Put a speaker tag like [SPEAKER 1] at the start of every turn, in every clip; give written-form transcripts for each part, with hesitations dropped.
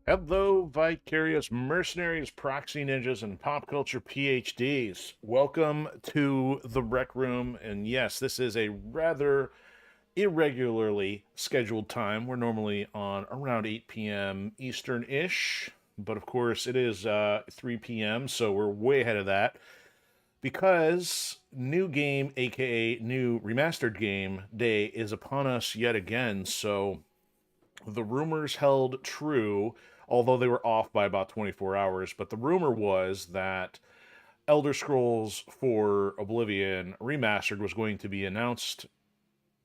[SPEAKER 1] Hello, vicarious mercenaries, proxy ninjas, and pop culture PhDs. Welcome to the Rec Room. And yes, this is a rather irregularly scheduled time. We're normally on around 8 p.m. Eastern ish, but of course it is 3 p.m., so we're way ahead of that because new game, aka new remastered game day, is upon us yet again. So the rumors held true, although they were off by about 24 hours. But the rumor was that Elder Scrolls for Oblivion Remastered was going to be announced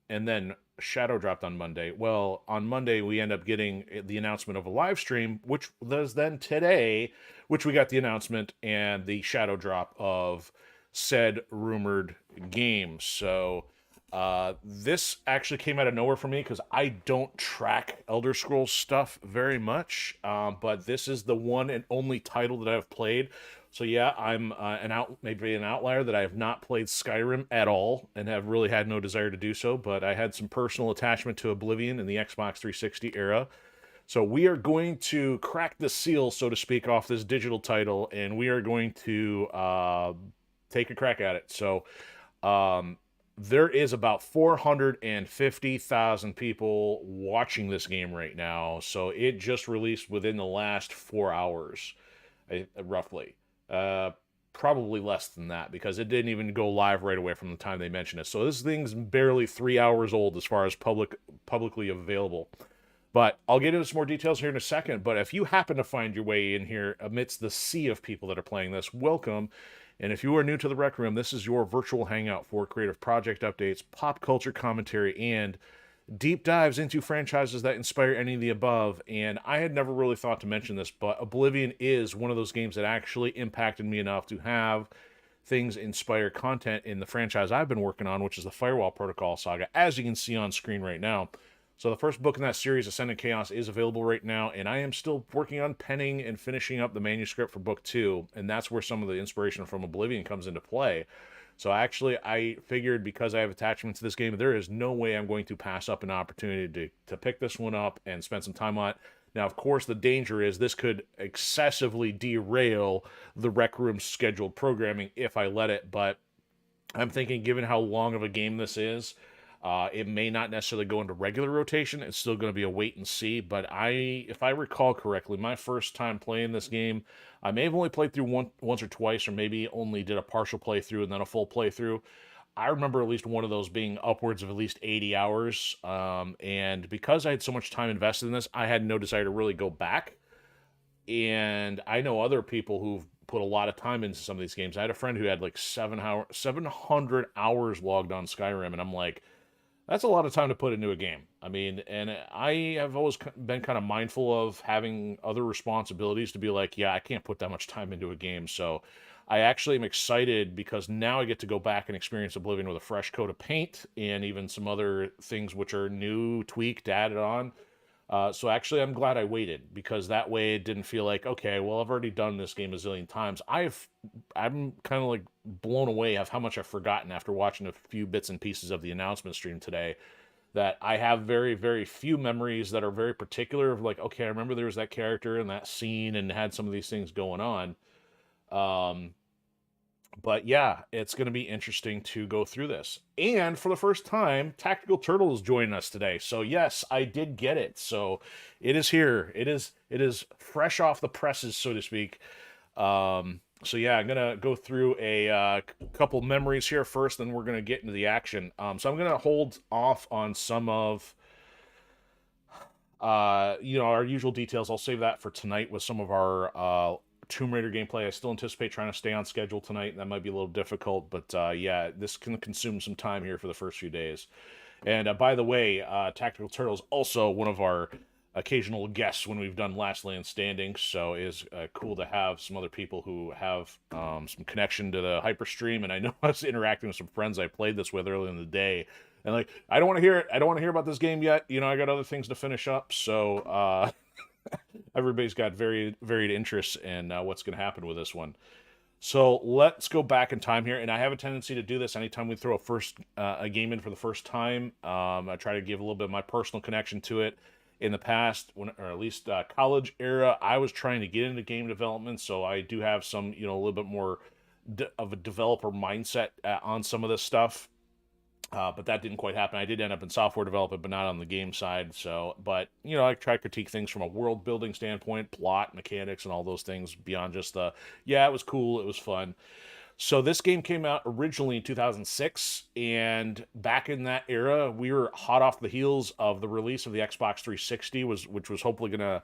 [SPEAKER 1] and then shadow dropped on Monday. Well, on Monday, we end up getting the announcement of a live stream, which was then today, which we got the announcement and the shadow drop of said rumored game. So this actually came out of nowhere for me because I don't track Elder Scrolls stuff very much, but this is the one and only title that I've played. So yeah, I'm maybe an outlier that I have not played Skyrim at all and have really had no desire to do so. But I had some personal attachment to Oblivion in the Xbox 360 era. So we are going to crack the seal, so to speak, off this digital title, and we are going to take a crack at it. So um, there is about 450,000 people watching this game right now. So it just released within the last 4 hours, roughly. Uh, Probably less than that because it didn't even go live right away from the time they mentioned it. So this thing's barely 3 hours old as far as publicly available. But I'll get into some more details here in a second. But if you happen to find your way in here amidst the sea of people that are playing this, welcome. And if you are new to the Rec Room, this is your virtual hangout for creative project updates, pop culture commentary, and deep dives into franchises that inspire any of the above. And I had never really thought to mention this, but Oblivion is one of those games that actually impacted me enough to have things inspire content in the franchise I've been working on, which is the Firewall Protocol saga, as you can see on screen right now. So the first book in that series, Ascendant Chaos, is available right now, and I am still working on penning and finishing up the manuscript for book two, and that's where some of the inspiration from Oblivion comes into play. So actually, I figured because I have attachment to this game, there is no way I'm going to pass up an opportunity to pick this one up and spend some time on it. Now, of course, the danger is this could excessively derail the Rec Room's scheduled programming if I let it, but I'm thinking, given how long of a game this is, it may not necessarily go into regular rotation. It's still going to be a wait and see. But if I recall correctly, my first time playing this game, I may have only played through once or twice, or maybe only did a partial playthrough and then a full playthrough. I remember at least one of those being upwards of at least 80 hours. And because I had so much time invested in this, I had no desire to really go back. And I know other people who've put a lot of time into some of these games. I had a friend who had like 700 hours logged on Skyrim, and I'm like, that's a lot of time to put into a game. I mean, and I have always been kind of mindful of having other responsibilities to be like, yeah, I can't put that much time into a game. So I actually am excited because now I get to go back and experience Oblivion with a fresh coat of paint and even some other things which are new, tweaked, added on. So actually, I'm glad I waited because that way it didn't feel like, okay, well, I've already done this game a zillion times. I'm kind of like blown away of how much I've forgotten after watching a few bits and pieces of the announcement stream today. That I have very, very few memories that are very particular of like, okay, I remember there was that character and that scene and had some of these things going on. Um, but yeah, it's going to be interesting to go through this. And for the first time, Tactical Turtle is joining us today. So yes, I did get it. So it is here. It is fresh off the presses, so to speak. So yeah, I'm gonna go through a couple memories here first, then we're gonna get into the action. So I'm gonna hold off on some of our usual details. I'll save that for tonight with some of our Tomb Raider gameplay. I still anticipate trying to stay on schedule tonight. That might be a little difficult, but yeah, this can consume some time here for the first few days. And by the way, Tactical Turtle is also one of our occasional guests when we've done Last LAN Standing, so it is cool to have some other people who have some connection to the hyperstream. And I know I was interacting with some friends I played this with earlier in the day, and like, I don't want to hear it. I don't want to hear about this game yet. I got other things to finish up. So everybody's got very varied interests in what's going to happen with this one. So let's go back in time here, and I have a tendency to do this anytime we throw a game in for the first time. I try to give a little bit of my personal connection to it, in the past, when, or at least college era, I was trying to get into game development, so I do have some, a little bit more of a developer mindset on some of this stuff. But that didn't quite happen. I did end up in software development, but not on the game side. So, but I try to critique things from a world building standpoint, plot, mechanics, and all those things beyond just yeah, it was cool, it was fun. So this game came out originally in 2006, and back in that era, we were hot off the heels of the release of the Xbox 360, which was hopefully going to,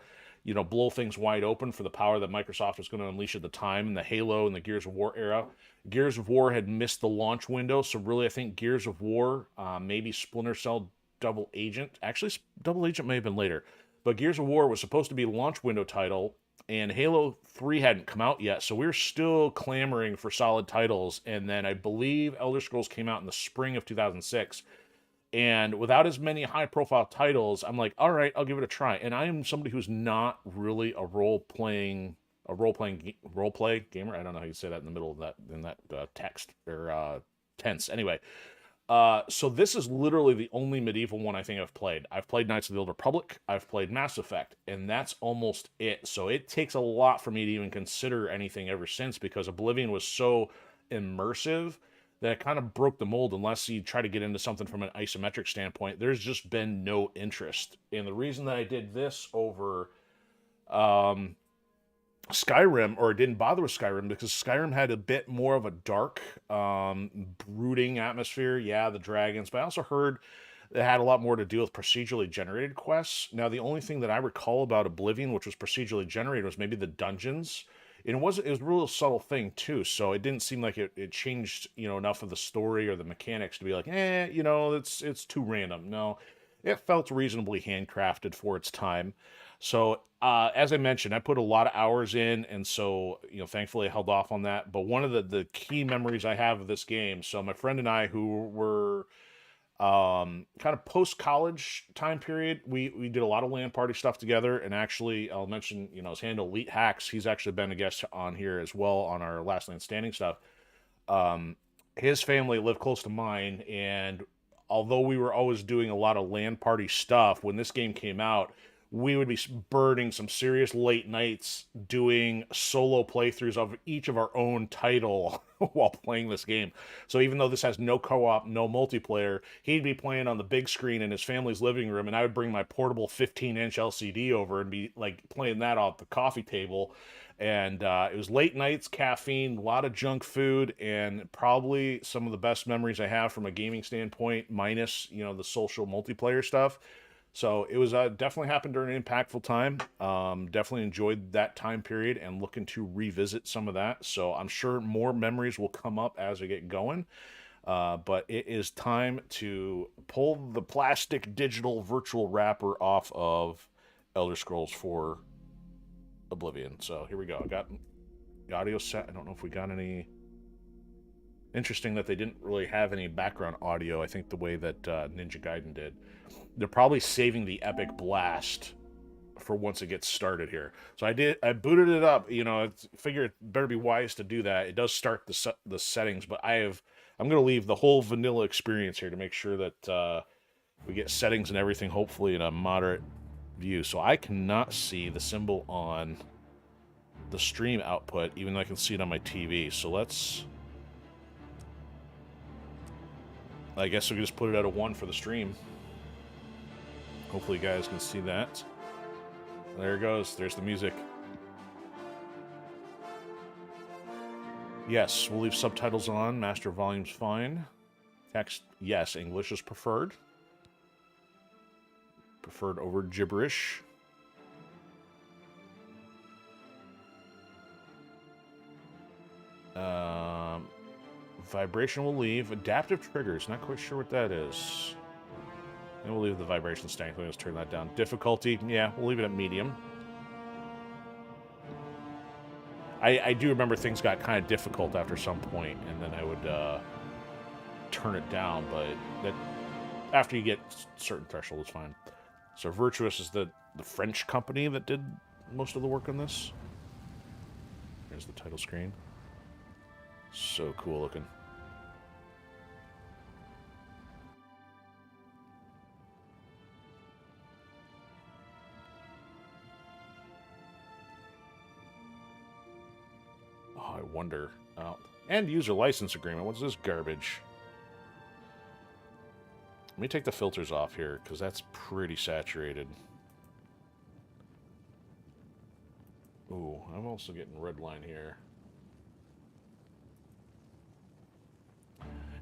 [SPEAKER 1] blow things wide open for the power that Microsoft was going to unleash at the time in the Halo and the Gears of War era. Gears of War had missed the launch window, so really I think Gears of War, maybe Splinter Cell Double Agent, actually Double Agent may have been later, but Gears of War was supposed to be a launch window title, and Halo 3 hadn't come out yet, so we were still clamoring for solid titles. And then I believe Elder Scrolls came out in the spring of 2006. And without as many high profile titles, I'm like, all right, I'll give it a try. And I am somebody who's not really a role play gamer. I don't know how you say that in the middle of that text or tense. Anyway, so this is literally the only medieval one I think I've played. I've played Knights of the Old Republic, I've played Mass Effect, and that's almost it. So it takes a lot for me to even consider anything ever since, because Oblivion was so immersive that it kind of broke the mold. Unless you try to get into something from an isometric standpoint, there's just been no interest. And the reason that I did this over Skyrim, or didn't bother with Skyrim, because Skyrim had a bit more of a dark, brooding atmosphere. Yeah, the dragons, but I also heard it had a lot more to do with procedurally generated quests. Now, the only thing that I recall about Oblivion, which was procedurally generated, was maybe the dungeons. And it was a real subtle thing too, so it didn't seem like it changed, enough of the story or the mechanics to be like, it's too random. No, it felt reasonably handcrafted for its time. So, as I mentioned, I put a lot of hours in, and so, thankfully I held off on that. But one of the key memories I have of this game, so my friend and I, who were kind of post-college time period, we did a lot of LAN party stuff together. And actually, I'll mention, his handle, Elite Hacks. He's actually been a guest on here as well on our last LAN Standing stuff. His family lived close to mine, and although we were always doing a lot of LAN party stuff, when this game came out, we would be burning some serious late nights doing solo playthroughs of each of our own title while playing this game. So even though this has no co-op, no multiplayer, he'd be playing on the big screen in his family's living room, and I would bring my portable 15-inch LCD over and be like playing that off the coffee table. And it was late nights, caffeine, a lot of junk food, and probably some of the best memories I have from a gaming standpoint, minus, the social multiplayer stuff. So it was definitely happened during an impactful time. Definitely enjoyed that time period and looking to revisit some of that. So I'm sure more memories will come up as we get going. But it is time to pull the plastic digital virtual wrapper off of Elder Scrolls 4 Oblivion. So here we go. I got the audio set. I don't know if we got any. Interesting that they didn't really have any background audio, I think the way that Ninja Gaiden did. They're probably saving the epic blast for once it gets started here. So I booted it up, I figure it better be wise to do that. It does start the settings, but I'm going to leave the whole vanilla experience here to make sure that we get settings and everything, hopefully in a moderate view. So I cannot see the symbol on the stream output, even though I can see it on my TV. So I guess we can just put it at a 1 for the stream. Hopefully you guys can see that. There it goes. There's the music. Yes, we'll leave subtitles on. Master volume's fine. Text, yes. English is preferred. Preferred over gibberish. Vibration will leave. Adaptive triggers. Not quite sure what that is. And we'll leave the vibration staying. Let's turn that down. Difficulty. Yeah, we'll leave it at medium. I do remember things got kind of difficult after some point, and then I would turn it down. But that after you get certain threshold, it's fine. So Virtuous is the French company that did most of the work on this. There's the title screen. So cool looking. I wonder. End user license agreement. What's this garbage? Let me take the filters off here, because that's pretty saturated. Ooh, I'm also getting red line here.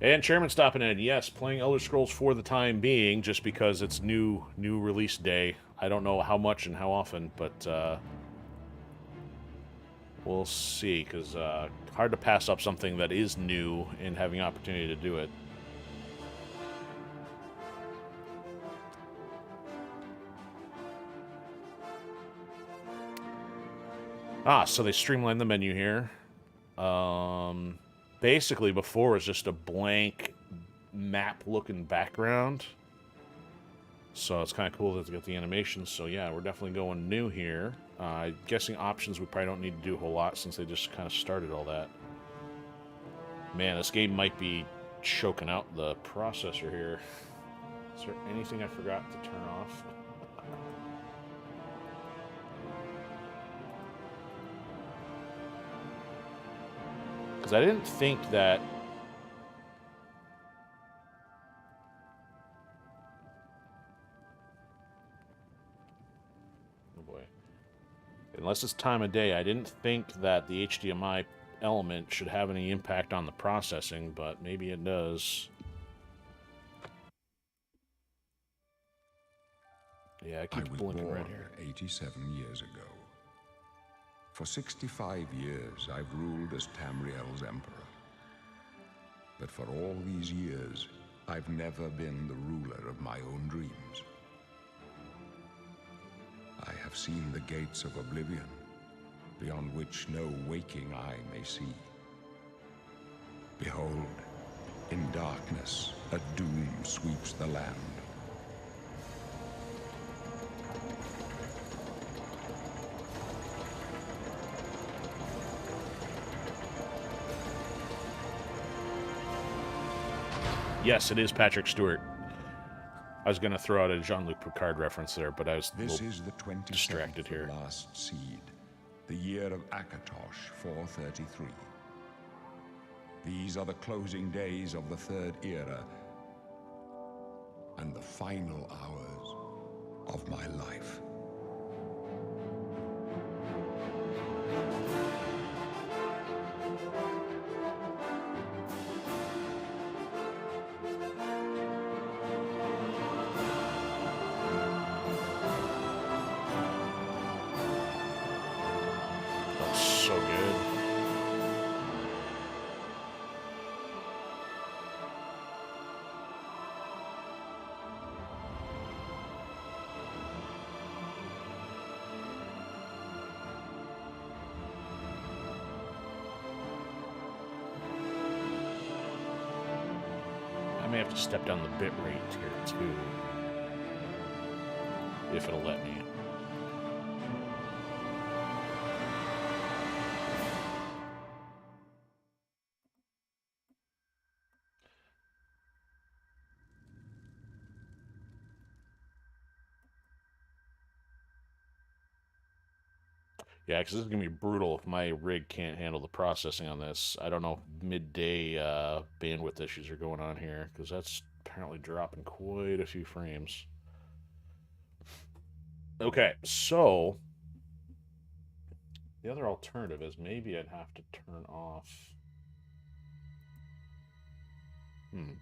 [SPEAKER 1] And Chairman stopping in. Yes, playing Elder Scrolls for the time being, just because it's new release day. I don't know how much and how often, but we'll see, because hard to pass up something that is new and having opportunity to do it. So they streamlined the menu here. Basically, before it was just a blank map-looking background. So it's kind of cool that they got the animations. So yeah, we're definitely going new here. Guessing options we probably don't need to do a whole lot since they just kind of started all that. Man, this game might be choking out the processor here. Is there anything I forgot to turn off? Because I didn't think that... Oh boy. Unless it's time of day, I didn't think that the HDMI element should have any impact on the processing, but maybe it does. Yeah, it keeps blinking red here.
[SPEAKER 2] 87 years ago. For 65 years, I've ruled as Tamriel's emperor. But for all these years, I've never been the ruler of my own dreams. I have seen the gates of Oblivion, beyond which no waking eye may see. Behold, in darkness, a doom sweeps the land.
[SPEAKER 1] Yes, it is Patrick Stewart. I was going to throw out a Jean-Luc Picard reference there, but I was
[SPEAKER 2] This is the 27th
[SPEAKER 1] distracted here.
[SPEAKER 2] Last seed, the year of Akatosh 433. These are the closing days of the Third Era and the final hours of my life.
[SPEAKER 1] So good. I may have to step down the bit rate here too, if it'll let me. Yeah, because this is going to be brutal if my rig can't handle the processing on this. I don't know if midday bandwidth issues are going on here, because that's apparently dropping quite a few frames. Okay, so the other alternative is maybe I'd have to turn off... I'm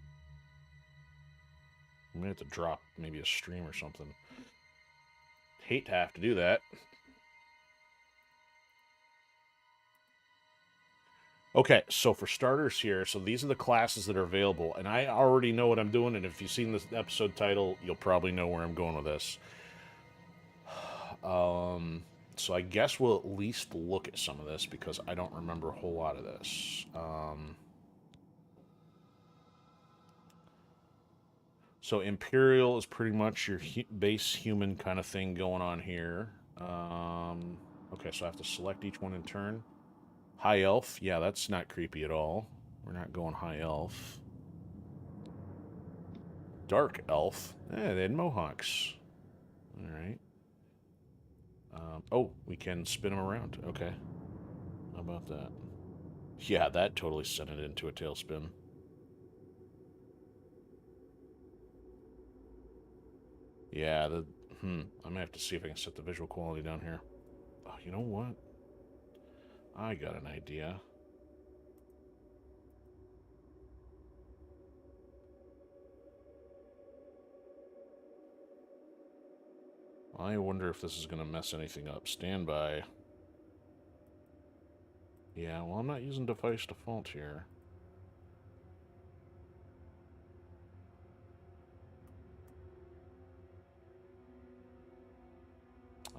[SPEAKER 1] going to have to drop maybe a stream or something. Hate to have to do that. Okay, so for starters here, so these are the classes that are available, and I already know what I'm doing, and if you've seen this episode title, you'll probably know where I'm going with this. So I guess we'll at least look at some of this, because I don't remember a whole lot of this. So Imperial is pretty much your base human kind of thing going on here. Okay, so I have to select each one in turn. High Elf, yeah, that's not creepy at all. We're not going High Elf. Dark Elf, they had mohawks. Alright. Oh, we can spin them around. Okay. How about that? Yeah, that totally sent it into a tailspin. Yeah, I might have to see if I can set the visual quality down here. Oh, you know what? I got an idea. I wonder if this is going to mess anything up. Standby. Yeah, well, I'm not using device default here.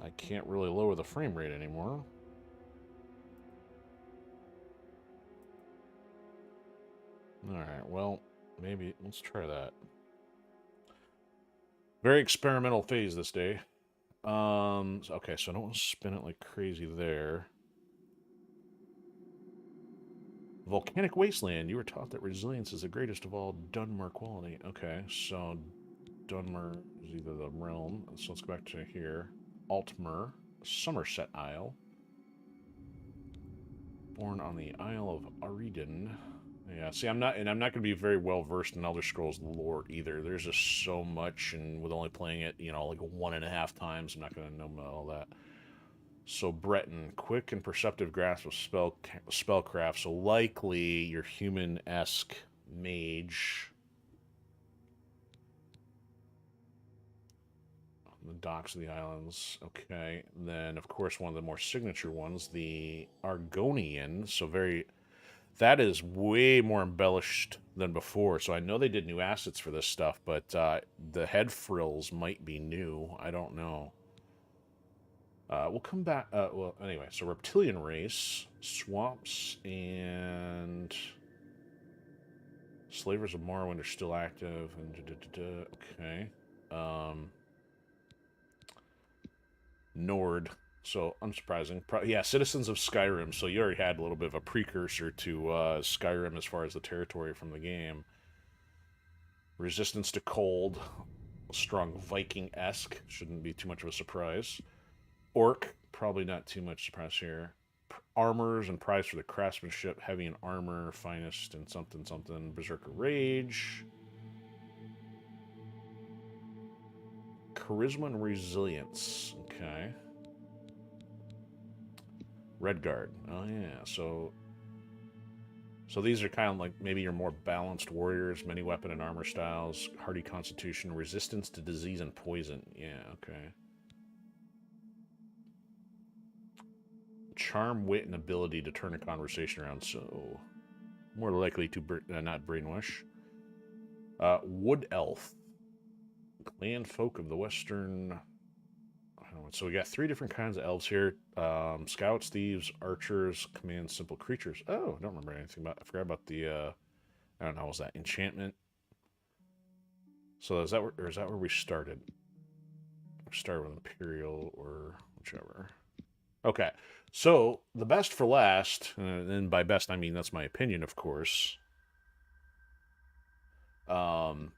[SPEAKER 1] I can't really lower the frame rate anymore. Alright, well, maybe let's try that. Very experimental phase this day. Okay, so I don't want to spin it like crazy there. Volcanic Wasteland. You were taught that resilience is the greatest of all Dunmer quality. Okay, so Dunmer is either the realm. So let's go back to here. Altmer, Somerset Isle. Born on the Isle of Aridin. Yeah, see, I'm not going to be very well versed in Elder Scrolls lore either. There's just so much, and with only playing it, you know, like 1.5 times, I'm not going to know all that. So Breton, quick and perceptive grasp of spellcraft. So likely your human-esque mage. The docks of the islands. Okay, then of course one of the more signature ones, the Argonian. So very. That is way more embellished than before. So I know they did new assets for this stuff, but the head frills might be new. I don't know. We'll come back. Well, anyway, so reptilian race, swamps, and slavers of Morrowind are still active. And okay, Nord. So unsurprising. Yeah, citizens of Skyrim. So you already had a little bit of a precursor to Skyrim as far as the territory from the game. Resistance to cold, strong Viking-esque. Shouldn't be too much of a surprise. Orc, probably not too much surprise here. Armors and prize for the craftsmanship, heavy in armor, finest and something something. Berserker Rage. Charisma and resilience. Okay. Redguard. Oh yeah. So these are kind of like maybe your more balanced warriors, many weapon and armor styles, hardy constitution, resistance to disease and poison. Yeah, okay. Charm, wit, and ability to turn a conversation around, so more likely to not brainwash. Wood elf, clan folk of the western. So we got 3 different kinds of elves here: scouts, thieves, archers, command simple creatures. Oh, I don't remember anything about. I forgot about the. I don't know. Was that enchantment? So is that where we started? We started with Imperial or whichever. Okay, so the best for last, and by best I mean that's my opinion, of course. Khajiit.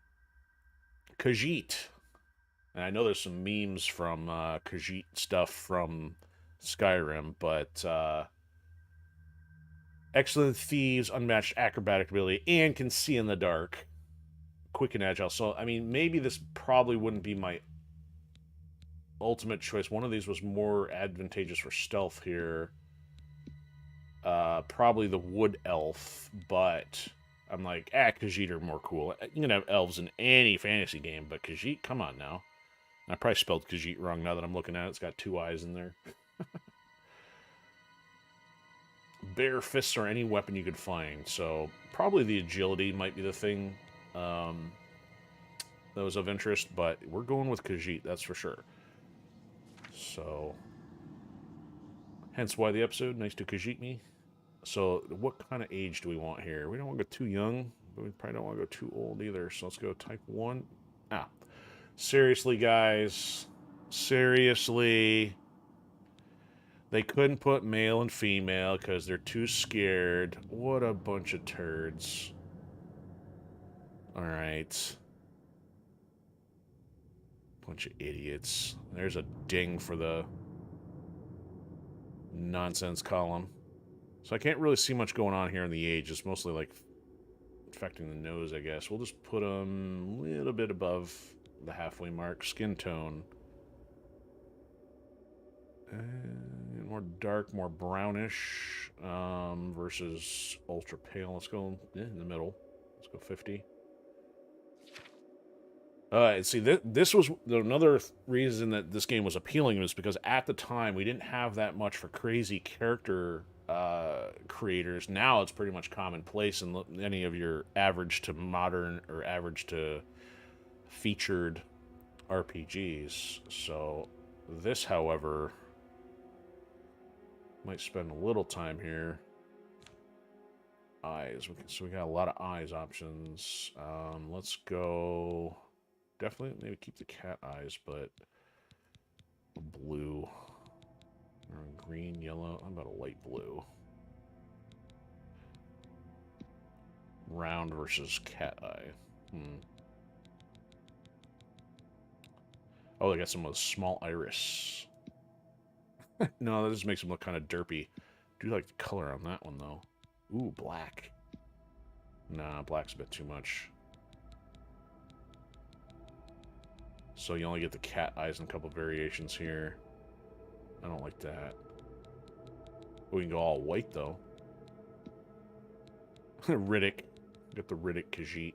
[SPEAKER 1] And I know there's some memes from Khajiit stuff from Skyrim, but excellent thieves, unmatched acrobatic ability, and can see in the dark. Quick and agile. So, I mean, maybe this probably wouldn't be my ultimate choice. One of these was more advantageous for stealth here. Probably the wood elf, but I'm like, Khajiit are more cool. You can have elves in any fantasy game, but Khajiit, come on now. I probably spelled Khajiit wrong now that I'm looking at it. It's got 2 eyes in there. Bare fists are any weapon you could find, so probably the agility might be the thing that was of interest, but we're going with Khajiit, that's for sure. So, hence why the episode, nice to Khajiit me. So, what kind of age do we want here? We don't want to go too young, but we probably don't want to go too old either, so let's go type 1. Seriously, guys. Seriously. They couldn't put male and female because they're too scared. What a bunch of turds. Alright. Bunch of idiots. There's a ding for the nonsense column. So I can't really see much going on here in the age. It's mostly like affecting the nose, I guess. We'll just put them a little bit above the halfway mark. Skin tone. More dark, more brownish versus ultra pale. Let's go in the middle. Let's go 50. See, this was another reason that this game was appealing was because at the time we didn't have that much for crazy character creators. Now it's pretty much commonplace in any of your average to modern or average to featured RPGs. So this, however, might spend a little time here. Eyes. So we got a lot of eyes options. Let's go... Definitely maybe keep the cat eyes, but blue or green, yellow. How about a light blue? Round versus cat eye. Oh, they got some of the small iris. No, that just makes them look kind of derpy. I do like the color on that one, though. Ooh, black. Nah, black's a bit too much. So you only get the cat eyes in a couple variations here. I don't like that. We can go all white, though. Riddick. Get the Riddick Khajiit.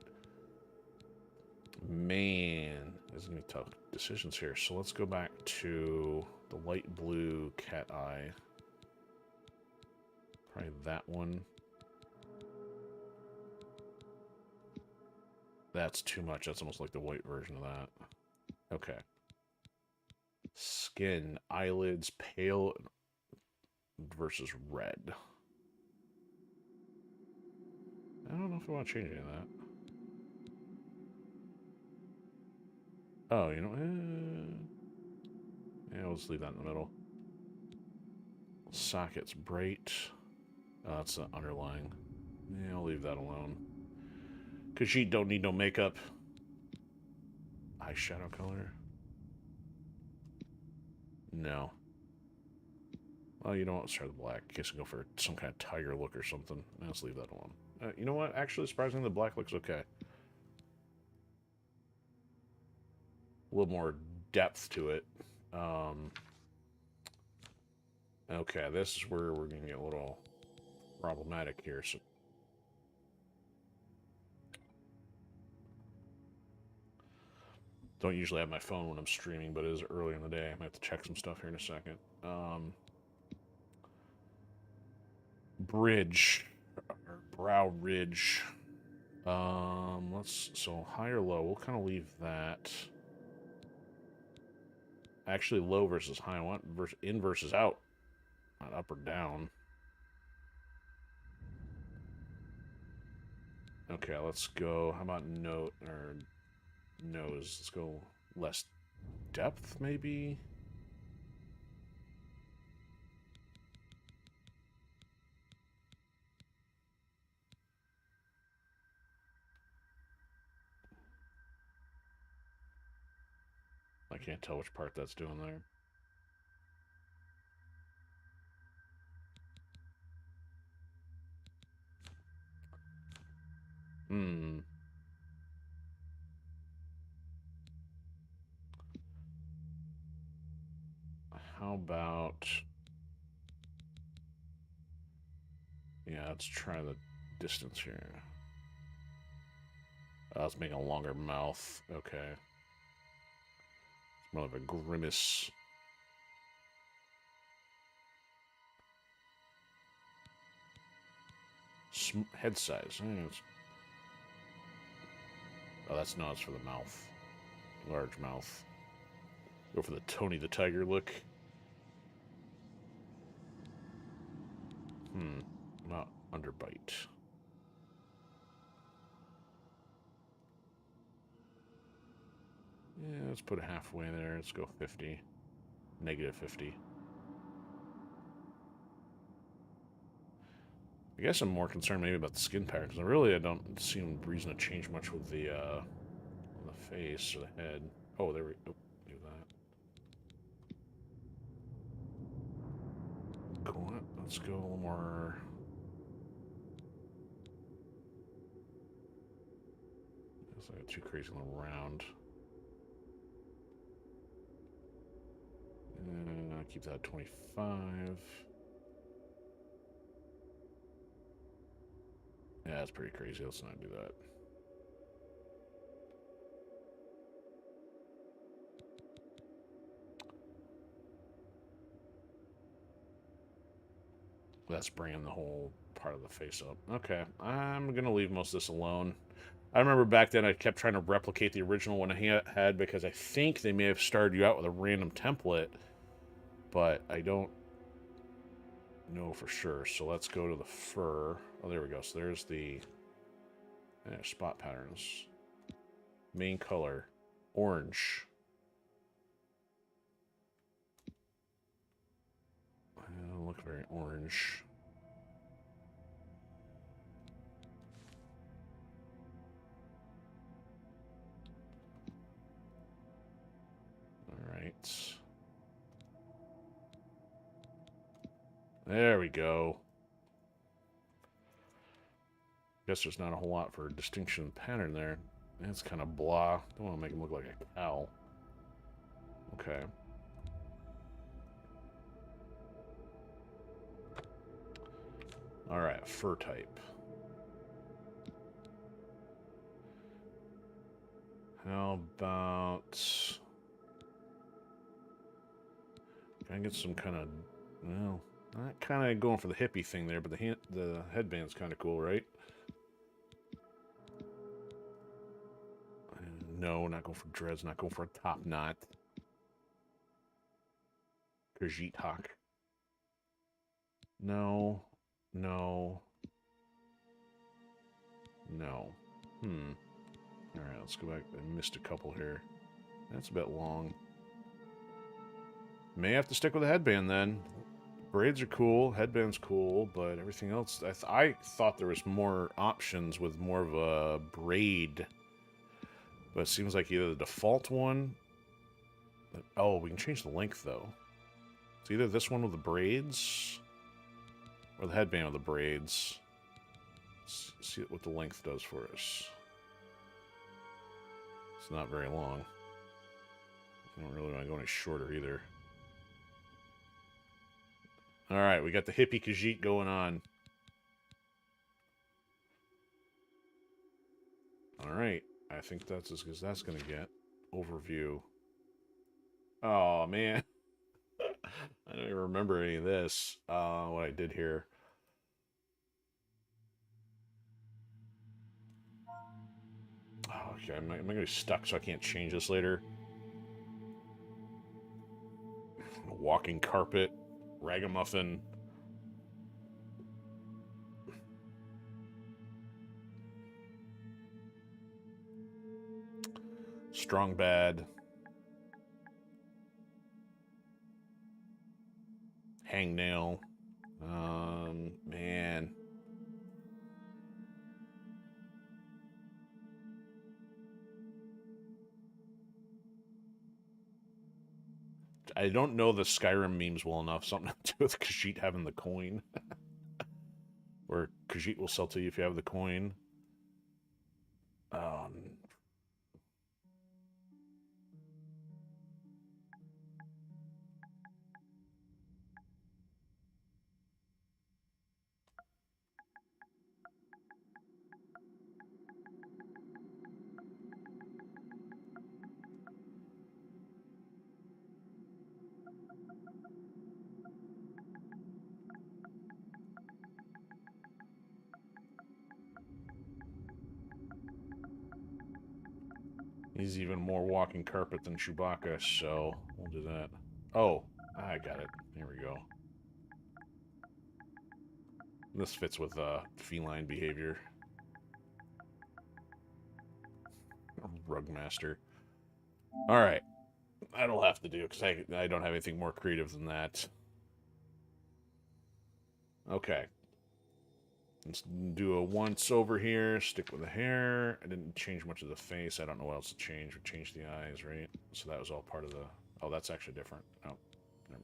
[SPEAKER 1] Man, there's going to be tough decisions here. So let's go back to the light blue cat eye. Probably that one. That's too much. That's almost like the white version of that. Okay. Skin, eyelids, pale versus red. I don't know if I want to change any of that. Oh, you know, yeah, let's leave that in the middle. Sockets bright. Oh, that's the underlying. Yeah, I'll leave that alone. Khajiit don't need no makeup. Eyeshadow color. No. Well, you know what? Let's try the black. In case I go for some kind of tiger look or something. Let's leave that alone. You know what? Actually, surprisingly, the black looks okay. A little more depth to it. Okay, this is where we're going to get a little problematic here. So, don't usually have my phone when I'm streaming, but it is early in the day. I might have to check some stuff here in a second. Bridge, or brow ridge. So high or low, we'll kind of leave that. Actually, low versus high. I want in versus out, not up or down. Okay, let's go. How about nose? Let's go less depth, maybe. I can't tell which part that's doing there. How about... Yeah, let's try the distance here. Let's make a longer mouth. Okay. It's more of a grimace. Head size. Oh, that's no, it's for the mouth. Large mouth. Go for the Tony the Tiger look. Not underbite. Yeah, let's put it halfway there. Let's go 50. Negative 50. I guess I'm more concerned maybe about the skin pattern, because I don't see a reason to change much with the face or the head. Oh, there we go. Do that. Cool. Let's go a little more too crazy on the round. Keep that at 25. Yeah, that's pretty crazy. Let's not do that. That's bringing the whole part of the face up. Okay, I'm going to leave most of this alone. I remember back then I kept trying to replicate the original one I had because I think they may have started you out with a random template, but I don't know for sure. So let's go to the fur. Oh, there we go. So there's the spot patterns. Main color, orange. Look very orange. All right. There we go. Guess there's not a whole lot for distinction pattern there. That's kind of blah. Don't want to make him look like a cow. Okay. All right, fur type. How about... Can I get some kind of... Well, not kind of going for the hippie thing there, but the headband's kind of cool, right? No, not going for dreads, not going for a top knot. Khajiit hawk. No. No. No. Alright, let's go back. I missed a couple here. That's a bit long. May have to stick with the headband then. Braids are cool, headband's cool, but everything else... I thought there was more options with more of a braid. But it seems like either the default one... Oh, we can change the length, though. It's either this one with the braids... or the headband with the braids. Let's see what the length does for us. It's not very long. I don't really want to go any shorter either. Alright, we got the hippie Khajiit going on. Alright, I think that's as good as that's going to get. Overview. Oh, man. I don't even remember any of this, what I did here. Oh, okay, I'm going to be stuck so I can't change this later. Walking carpet, ragamuffin. Strong bad. Hangnail. Man. I don't know the Skyrim memes well enough. Something to do with Khajiit having the coin. Or Khajiit will sell to you if you have the coin. He's even more walking carpet than Chewbacca, so we'll do that. Oh, I got it. Here we go. This fits with feline behavior. Rugmaster. Alright. That'll have to do, because I don't have anything more creative than that. Okay. Let's do a once over here. Stick with the hair. I didn't change much of the face. I don't know what else to change. We changed the eyes, right? So that was all part of the... Oh, that's actually different. Oh, never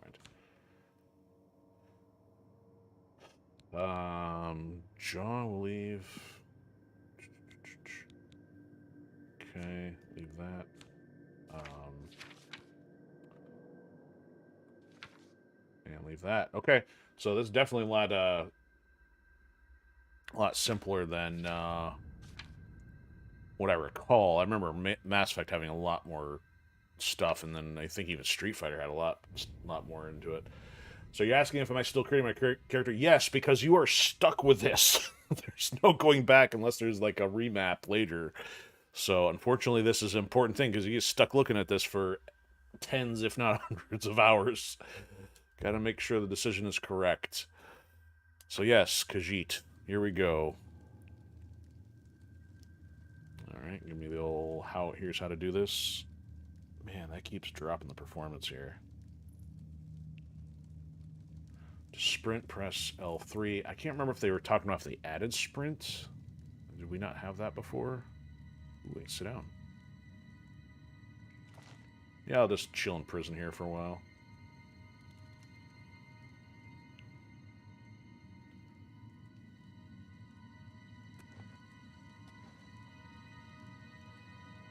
[SPEAKER 1] mind. Jaw we'll leave. Okay. Okay, leave that. And leave that. Okay, so this is definitely a lot simpler than what I recall. I remember Mass Effect having a lot more stuff, and then I think even Street Fighter had a lot more into it. So you're asking if am I still creating my character? Yes, because you are stuck with this. There's no going back unless there's like a remap later. So unfortunately, this is an important thing because you get stuck looking at this for tens, if not hundreds of hours. Got to make sure the decision is correct. So yes, Khajiit, here we go. All right, give me the old here's how to do this. Man, that keeps dropping the performance here. To sprint, press L3. I can't remember if they were talking about if they added sprint. Did we not have that before? Ooh, wait, sit down. Yeah, I'll just chill in prison here for a while.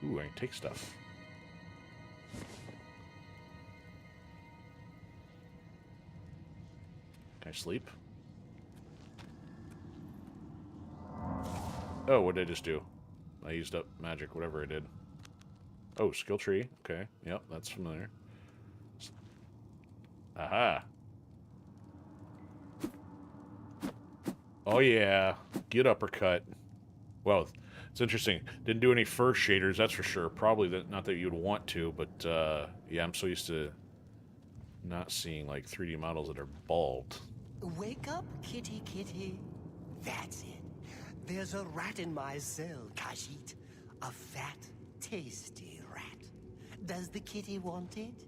[SPEAKER 1] Ooh, I can take stuff. Can I sleep? Oh, what did I just do? I used up magic, whatever I did. Oh, skill tree. Okay, yep, that's familiar. Aha. Oh yeah, get uppercut. Well, it's interesting. Didn't do any fur shaders, that's for sure. Probably not that you'd want to, but yeah, I'm so used to not seeing like 3D models that are bald.
[SPEAKER 3] Wake up, kitty kitty. That's it. There's a rat in my cell, Khajiit. A fat, tasty rat. Does the kitty want it?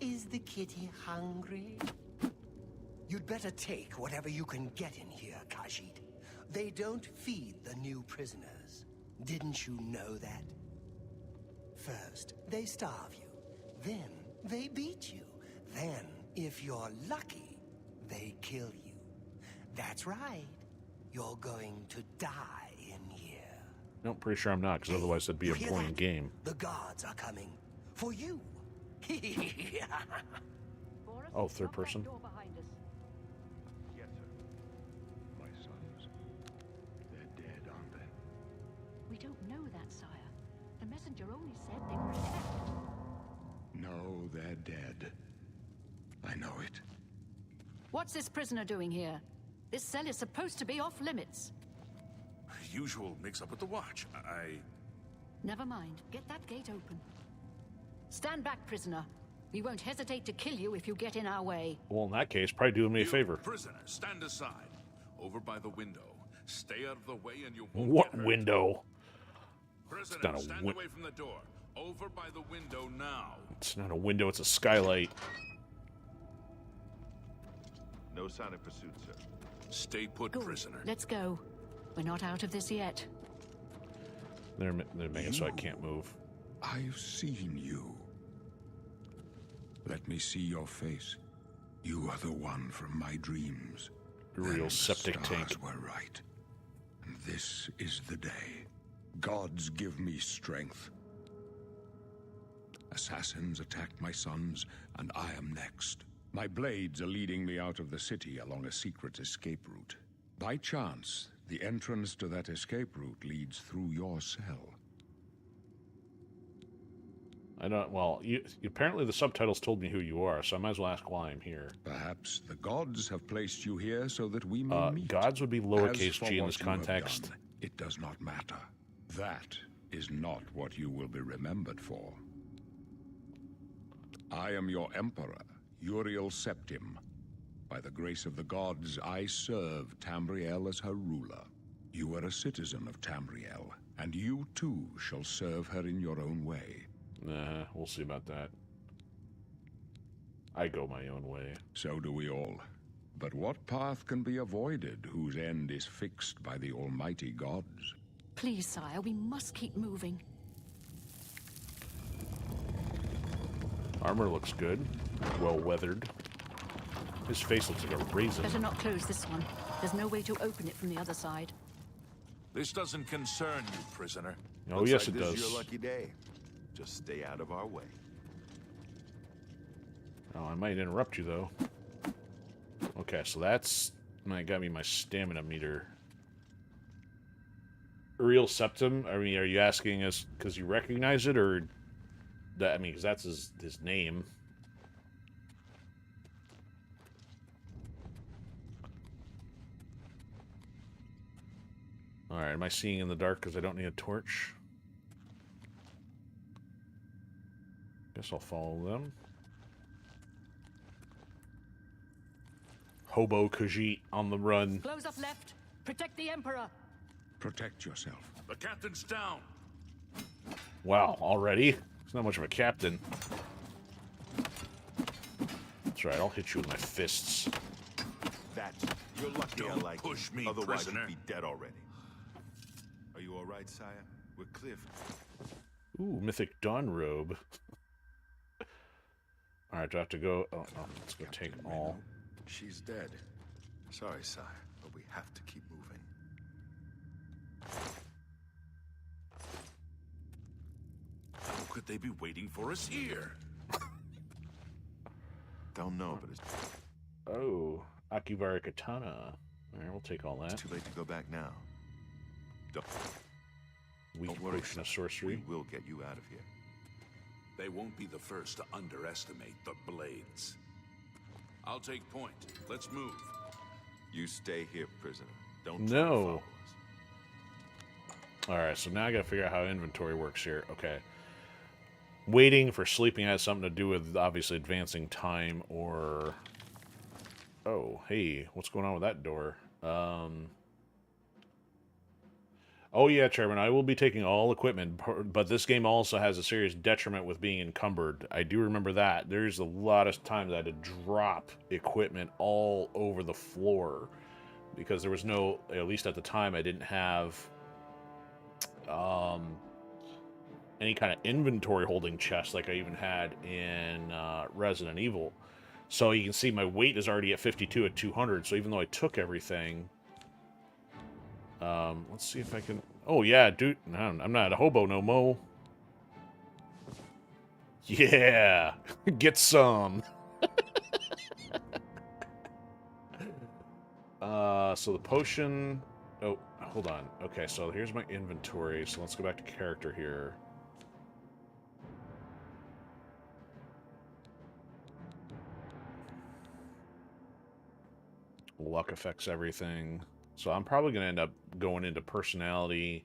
[SPEAKER 3] Is the kitty hungry? You'd better take whatever you can get in here, Khajiit. They don't feed the new prisoners. Didn't you know that? First, they starve you. Then, they beat you. Then, if you're lucky, they kill you. That's right. You're going to die in here.
[SPEAKER 1] No, pretty sure I'm not, because otherwise it'd be a boring game.
[SPEAKER 3] The guards are coming. For you.
[SPEAKER 1] Oh, third person?
[SPEAKER 2] Yes, sir. My sons. They're dead, aren't they?
[SPEAKER 4] We don't know that, sire. The messenger only said they were attacked.
[SPEAKER 2] No, they're dead. I know it.
[SPEAKER 4] What's this prisoner doing here? This cell is supposed to be off limits.
[SPEAKER 5] Usual mix-up with the watch.
[SPEAKER 4] Never mind. Get that gate open. Stand back, prisoner. We won't hesitate to kill you if you get in our way.
[SPEAKER 1] Well, in that case, probably doing me a favor.
[SPEAKER 5] Prisoner, stand aside. Over by the window. Stay out of the way and you won't
[SPEAKER 1] What
[SPEAKER 5] get hurt.
[SPEAKER 1] window?
[SPEAKER 5] Prisoner,
[SPEAKER 1] not a
[SPEAKER 5] stand away from the door. Over by the window now.
[SPEAKER 1] It's not a window, it's a skylight.
[SPEAKER 6] No sign of pursuit, sir.
[SPEAKER 5] Stay put,
[SPEAKER 4] Good.
[SPEAKER 5] prisoner.
[SPEAKER 4] Let's go. We're not out of this yet.
[SPEAKER 1] They're making it so I can't move.
[SPEAKER 2] I've seen you. Let me see your face. You are the one from my dreams.
[SPEAKER 1] A real
[SPEAKER 2] And
[SPEAKER 1] septic
[SPEAKER 2] the stars
[SPEAKER 1] tank.
[SPEAKER 2] were right. And this is the day. Gods give me strength. Assassins attacked my sons, and I am next. My blades are leading me out of the city along a secret escape route. By chance, the entrance to that escape route leads through your cell.
[SPEAKER 1] I don't. Well, apparently the subtitles told me who you are, so I might as well ask why I'm here.
[SPEAKER 2] Perhaps the gods have placed you here so that we may meet.
[SPEAKER 1] Gods would be
[SPEAKER 2] As
[SPEAKER 1] lowercase
[SPEAKER 2] for
[SPEAKER 1] g in
[SPEAKER 2] what
[SPEAKER 1] this
[SPEAKER 2] you have
[SPEAKER 1] context.
[SPEAKER 2] done, it does not matter. That is not what you will be remembered for. I am your emperor, Uriel Septim. By the grace of the gods, I serve Tamriel as her ruler. You are a citizen of Tamriel, and you too shall serve her in your own way.
[SPEAKER 1] Nah, we'll see about that. I go my own way.
[SPEAKER 2] So do we all. But what path can be avoided whose end is fixed by the almighty gods?
[SPEAKER 4] Please, sire, we must keep moving.
[SPEAKER 1] Armor looks good. Well weathered. His face looks like a raisin.
[SPEAKER 4] Better not close this one. There's no way to open it from the other side.
[SPEAKER 5] This doesn't concern you, prisoner.
[SPEAKER 1] Oh,
[SPEAKER 6] Looks
[SPEAKER 1] yes,
[SPEAKER 6] like
[SPEAKER 1] it
[SPEAKER 6] this
[SPEAKER 1] does.
[SPEAKER 6] is your lucky day. Just stay out of our way.
[SPEAKER 1] Oh, I might interrupt you, though. Okay, so that's... got me my stamina meter. Real Septum? I mean, are you asking us because you recognize it, or... that? I mean, because that's his name. Alright, am I seeing in the dark because I don't need a torch? Guess I'll follow them. Hobo Khajiit on the run.
[SPEAKER 4] Close up left. Protect the Emperor.
[SPEAKER 2] Protect yourself.
[SPEAKER 5] The captain's down.
[SPEAKER 1] Wow, already? He's not much of a captain. That's right, I'll hit you with my fists.
[SPEAKER 6] That's you're lucky.
[SPEAKER 5] Don't
[SPEAKER 6] like
[SPEAKER 5] push me,
[SPEAKER 6] otherwise
[SPEAKER 5] prisoner.
[SPEAKER 6] you'd be dead already. Are you all right, sire? We're clear.
[SPEAKER 1] Ooh, Mythic Dawn Robe. Alright, do I have to go... Oh, let's go take all.
[SPEAKER 6] She's dead. Sorry, sire, but we have to keep moving.
[SPEAKER 5] How could they be waiting for us here?
[SPEAKER 6] Don't know, but it's
[SPEAKER 1] Oh, Akivari Katana. Alright, we'll take all that.
[SPEAKER 6] too late to go back now.
[SPEAKER 1] Weak
[SPEAKER 6] Don't worry,
[SPEAKER 1] potion of
[SPEAKER 6] sire.
[SPEAKER 1] sorcery.
[SPEAKER 6] We will get you out of here.
[SPEAKER 5] They won't be the first to underestimate the blades. I'll take point. Let's move.
[SPEAKER 6] You stay here, prisoner. Don't try to
[SPEAKER 1] No.
[SPEAKER 6] follow us.
[SPEAKER 1] Alright, so now I gotta figure out how inventory works here. Okay. Waiting for sleeping has something to do with, obviously, advancing time or... Oh, hey, what's going on with that door? Oh yeah, Chairman, I will be taking all equipment, but this game also has a serious detriment with being encumbered. I do remember that. There's a lot of times I had to drop equipment all over the floor because there was no, at least at the time, I didn't have any kind of inventory holding chest like I even had in Resident Evil. So you can see my weight is already at 52 at 200, so even though I took everything... let's see if I can... Oh, yeah, dude. No, I'm not a hobo no mo. Yeah! Get some! So the potion... Oh, hold on. Okay, so here's my inventory. So let's go back to character here. Luck affects everything. So I'm probably going to end up going into personality,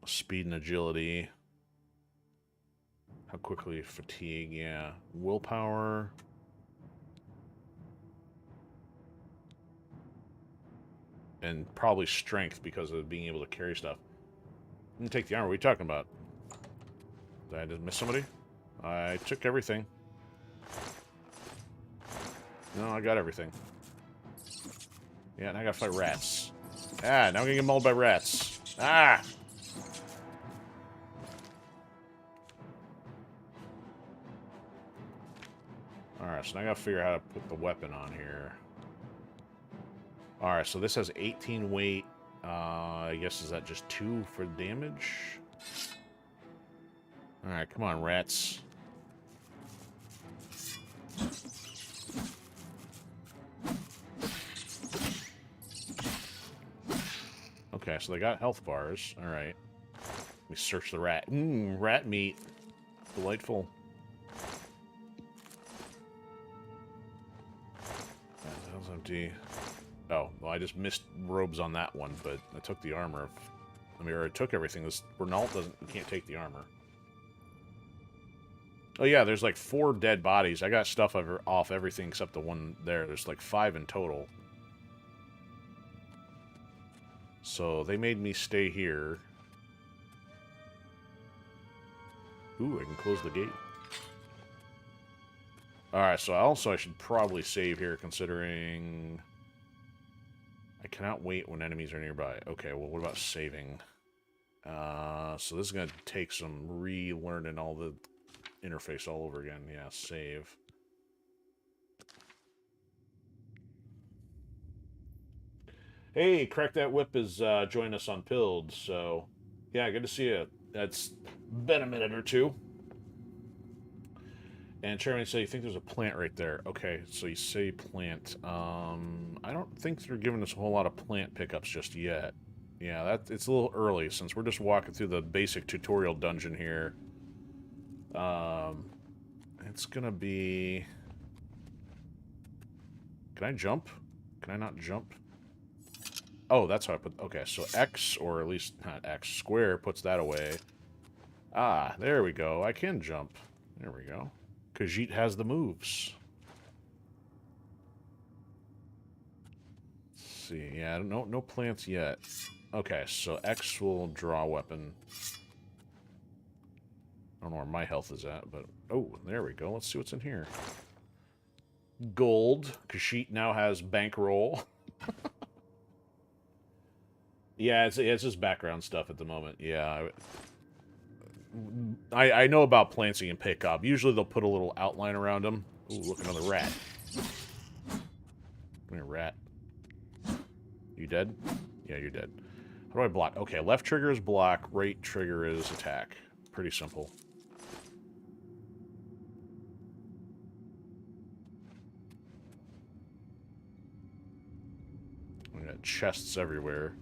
[SPEAKER 1] speed and agility. How quickly fatigue, yeah. Willpower. And probably strength because of being able to carry stuff. I'm going to take the armor. What are you talking about? Did I just miss somebody? I took everything. No, I got everything. Yeah, now I gotta fight rats. Ah, now I'm gonna get mauled by rats. Ah! Alright, so now I gotta figure out how to put the weapon on here. Alright, so this has 18 weight. I guess is that just 2 for damage? Alright, come on, rats. Okay, so they got health bars. Alright. Let me search the rat. Mmm, rat meat. Delightful. That was empty. Oh, well, I just missed robes on that one, but I took the armor. I mean, or I took everything. This Renault doesn't... You can't take the armor. Oh, yeah, there's like 4 dead bodies. I got stuff off everything except the one there. There's like 5 in total. So they made me stay here. Ooh, I can close the gate. Alright, so I should probably save here considering... I cannot wait when enemies are nearby. Okay, well, what about saving? So this is going to take some relearning all the interface all over again. Yeah, save. Hey, Crack That Whip is joining us on Pilled, so Yeah, good to see you. That's been a minute or two. And Chairman said, you think there's a plant right there. Okay, so you say plant. I don't think they're giving us a whole lot of plant pickups just yet. Yeah, it's a little early since we're just walking through the basic tutorial dungeon here. It's gonna be... Can I jump? Can I not jump? Oh, that's how I put... Okay, so X, or at least not X, square puts that away. Ah, there we go. I can jump. There we go. Khajiit has the moves. Let's see. Yeah, no plants yet. Okay, so X will draw a weapon. I don't know where my health is at, but... Oh, there we go. Let's see what's in here. Gold. Khajiit now has bankroll. Yeah, it's just background stuff at the moment. Yeah, I know about plants you can pick up. Usually they'll put a little outline around them. Ooh, look, another rat. Come here, rat. You dead? Yeah, you're dead. How do I block? Okay, left trigger is block, right trigger is attack. Pretty simple. We got chests everywhere.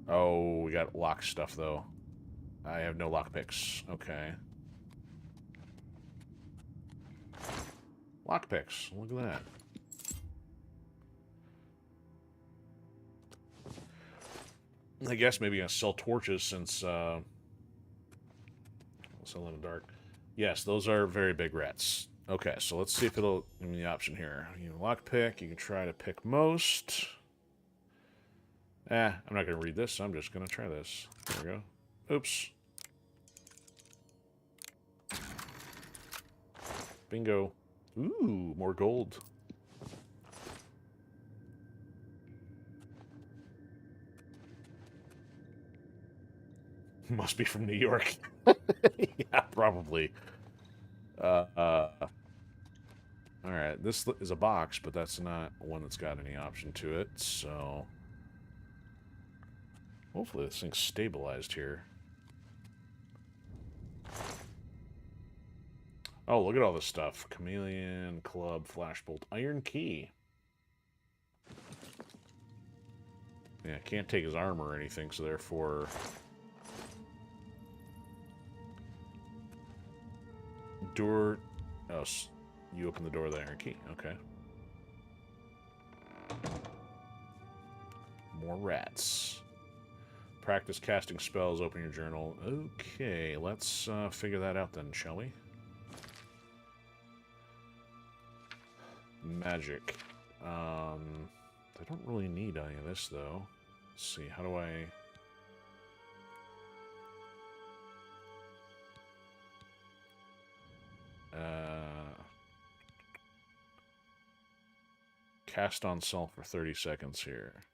[SPEAKER 1] Oh, we got lock stuff, though. I have no lockpicks. Okay. Lockpicks. Look at that. I guess maybe I'll sell torches since, I'll sell in the dark. Yes, those are very big rats. Okay, so let's see if it'll give me the option here. You can lockpick. You can try to pick most. I'm not going to read this, so I'm just going to try this. There we go. Oops. Bingo. Ooh, more gold. Must be from New York. Yeah, probably. Alright, this is a box, but that's not one that's got any option to it, so... Hopefully this thing's stabilized here. Oh, look at all this stuff. Chameleon, club, flashbolt, iron key. Yeah, can't take his armor or anything, so therefore... Door... Oh, you open the door with the iron key. Okay. More rats. Practice casting spells, open your journal. Okay, let's figure that out then, shall we? Magic. I don't really need any of this, though. Let's see, how do I... Cast on self for 30 seconds here.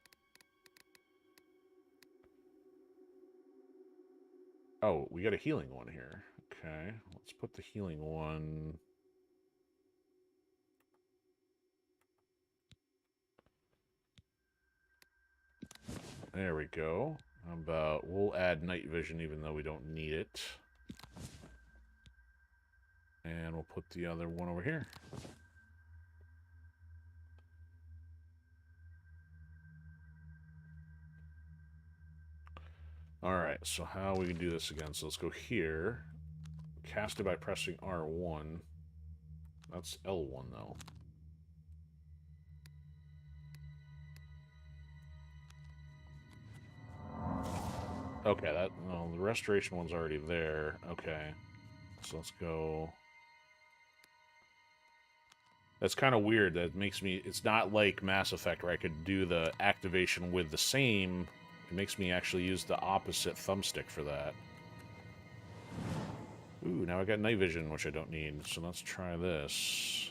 [SPEAKER 1] Oh, we got a healing one here. Okay, let's put the healing one... There we go. How about... We'll add night vision even though we don't need it. And we'll put the other one over here. Alright, so how we can do this again. So let's go here. Cast it by pressing R1. That's L1, though. Okay, that... Well, the restoration one's already there. Okay. So let's go... That's kind of weird. That makes me... It's not like Mass Effect where I could do the activation with the same... It makes me actually use the opposite thumbstick for that. Ooh, now I got night vision, which I don't need. So let's try this.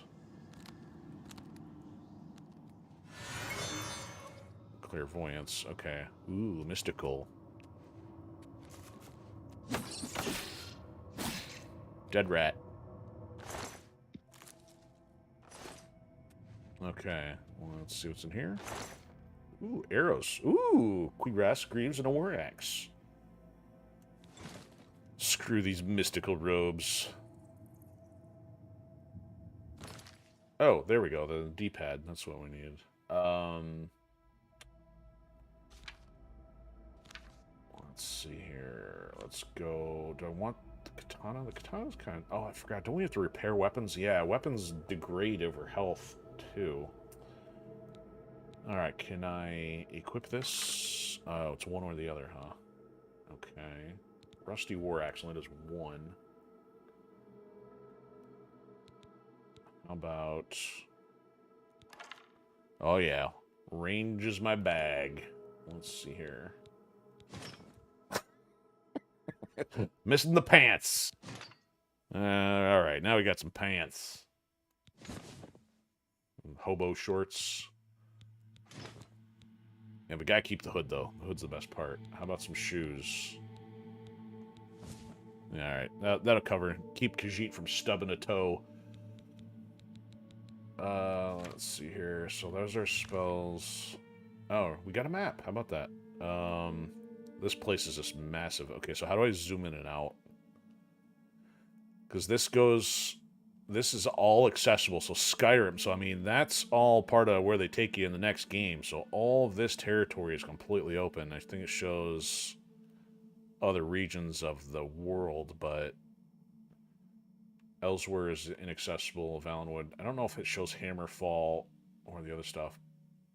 [SPEAKER 1] Clairvoyance. Okay. Ooh, mystical. Dead rat. Okay. Well, let's see what's in here. Ooh, arrows. Ooh, Cuirass, Greaves, and a War Axe. Screw these mystical robes. Oh, there we go. The D-pad. That's what we need. Let's see here. Let's go. Do I want the katana? The katana's kind of... Oh, I forgot. Don't we have to repair weapons? Yeah, weapons degrade over health, too. Alright, can I equip this? Oh, it's one or the other, huh? Okay. Rusty War Axe only does one. How about... Oh, yeah. Range is my bag. Let's see here. Missing the pants. Alright, now we got some pants. Hobo shorts. Yeah, we gotta keep the hood, though. The hood's the best part. How about some shoes? Alright, that'll cover. Keep Khajiit from stubbing a toe. Let's see here. So those are spells. Oh, we got a map. How about that? This place is just massive. Okay, so how do I zoom in and out? Because this is all accessible. So Skyrim. So, I mean, that's all part of where they take you in the next game. So all of this territory is completely open. I think it shows other regions of the world, but elsewhere is inaccessible. Valenwood. I don't know if it shows Hammerfall or the other stuff.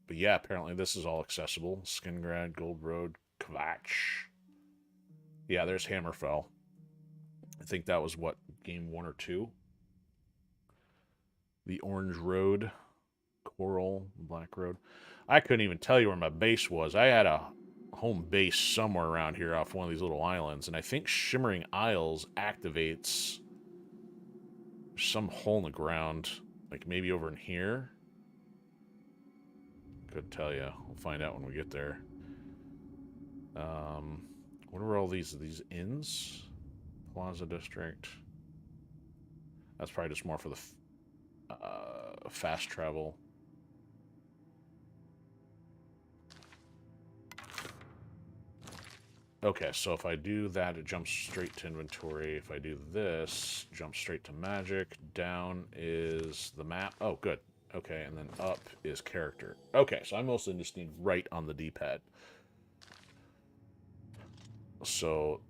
[SPEAKER 1] But yeah, apparently this is all accessible. Skingrad, Gold Road, Kvatch. Yeah, there's Hammerfell. I think that was, what, game 1 or 2? The Orange Road, Coral, Black Road. I couldn't even tell you where my base was. I had a home base somewhere around here off one of these little islands, and I think Shimmering Isles activates some hole in the ground, like maybe over in here. Couldn't tell you. We'll find out when we get there. What are all these inns? Plaza District. That's probably just more for the fast travel. Okay, so if I do that, it jumps straight to inventory. If I do this, jump straight to magic. Down is the map. Oh, good. Okay, and then up is character. Okay, so I mostly just need right on the D-pad. So,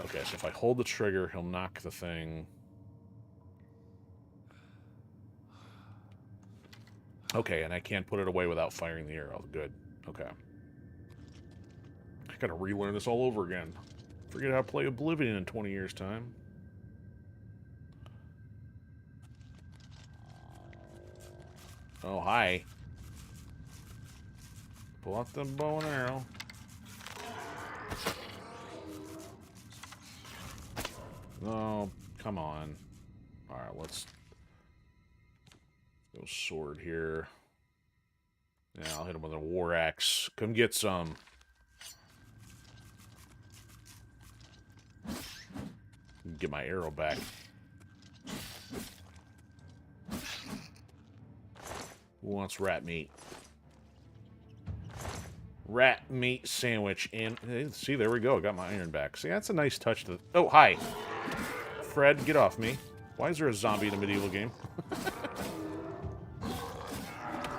[SPEAKER 1] okay, so if I hold the trigger, he'll knock the thing. Okay, and I can't put it away without firing the arrow. Good. Okay. I gotta relearn this all over again. Forget how to play Oblivion in 20 years' time. Oh, hi. Pull out the bow and arrow. Oh, come on. Alright, let's go sword here. Yeah, I'll hit him with a war axe. Come get some. Get my arrow back. Who wants rat meat? Rat meat sandwich. And see, there we go. Got my iron back. See, that's a nice touch to... Oh, hi. Fred, get off me. Why is there a zombie in a medieval game?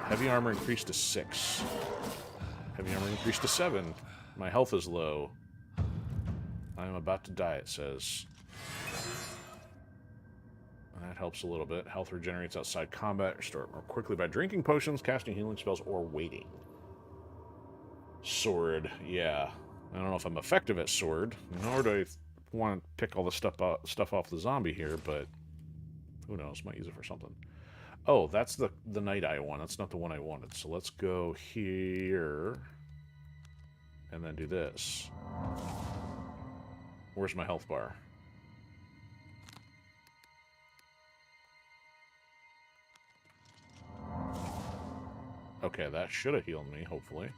[SPEAKER 1] Heavy armor increased to 6. Heavy armor increased to 7. My health is low. I am about to die, it says. That helps a little bit. Health regenerates outside combat. Restore it more quickly by drinking potions, casting healing spells, or waiting. Sword, yeah. I don't know if I'm effective at sword, nor do I want to pick all the stuff off the zombie here, but who knows? Might use it for something. Oh, that's the Night Eye one. That's not the one I wanted. So let's go here and then do this. Where's my health bar? Okay, that should have healed me, hopefully.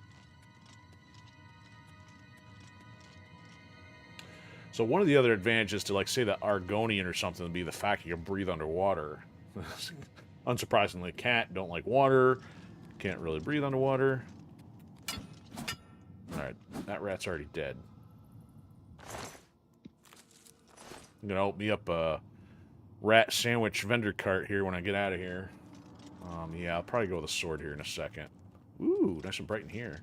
[SPEAKER 1] So one of the other advantages to, like, say, the Argonian or something would be the fact you can breathe underwater. Unsurprisingly, cat, don't like water. Can't really breathe underwater. Alright, that rat's already dead. I'm gonna open me up a rat sandwich vendor cart here when I get out of here. Yeah, I'll probably go with a sword here in a second. Ooh, nice and bright in here.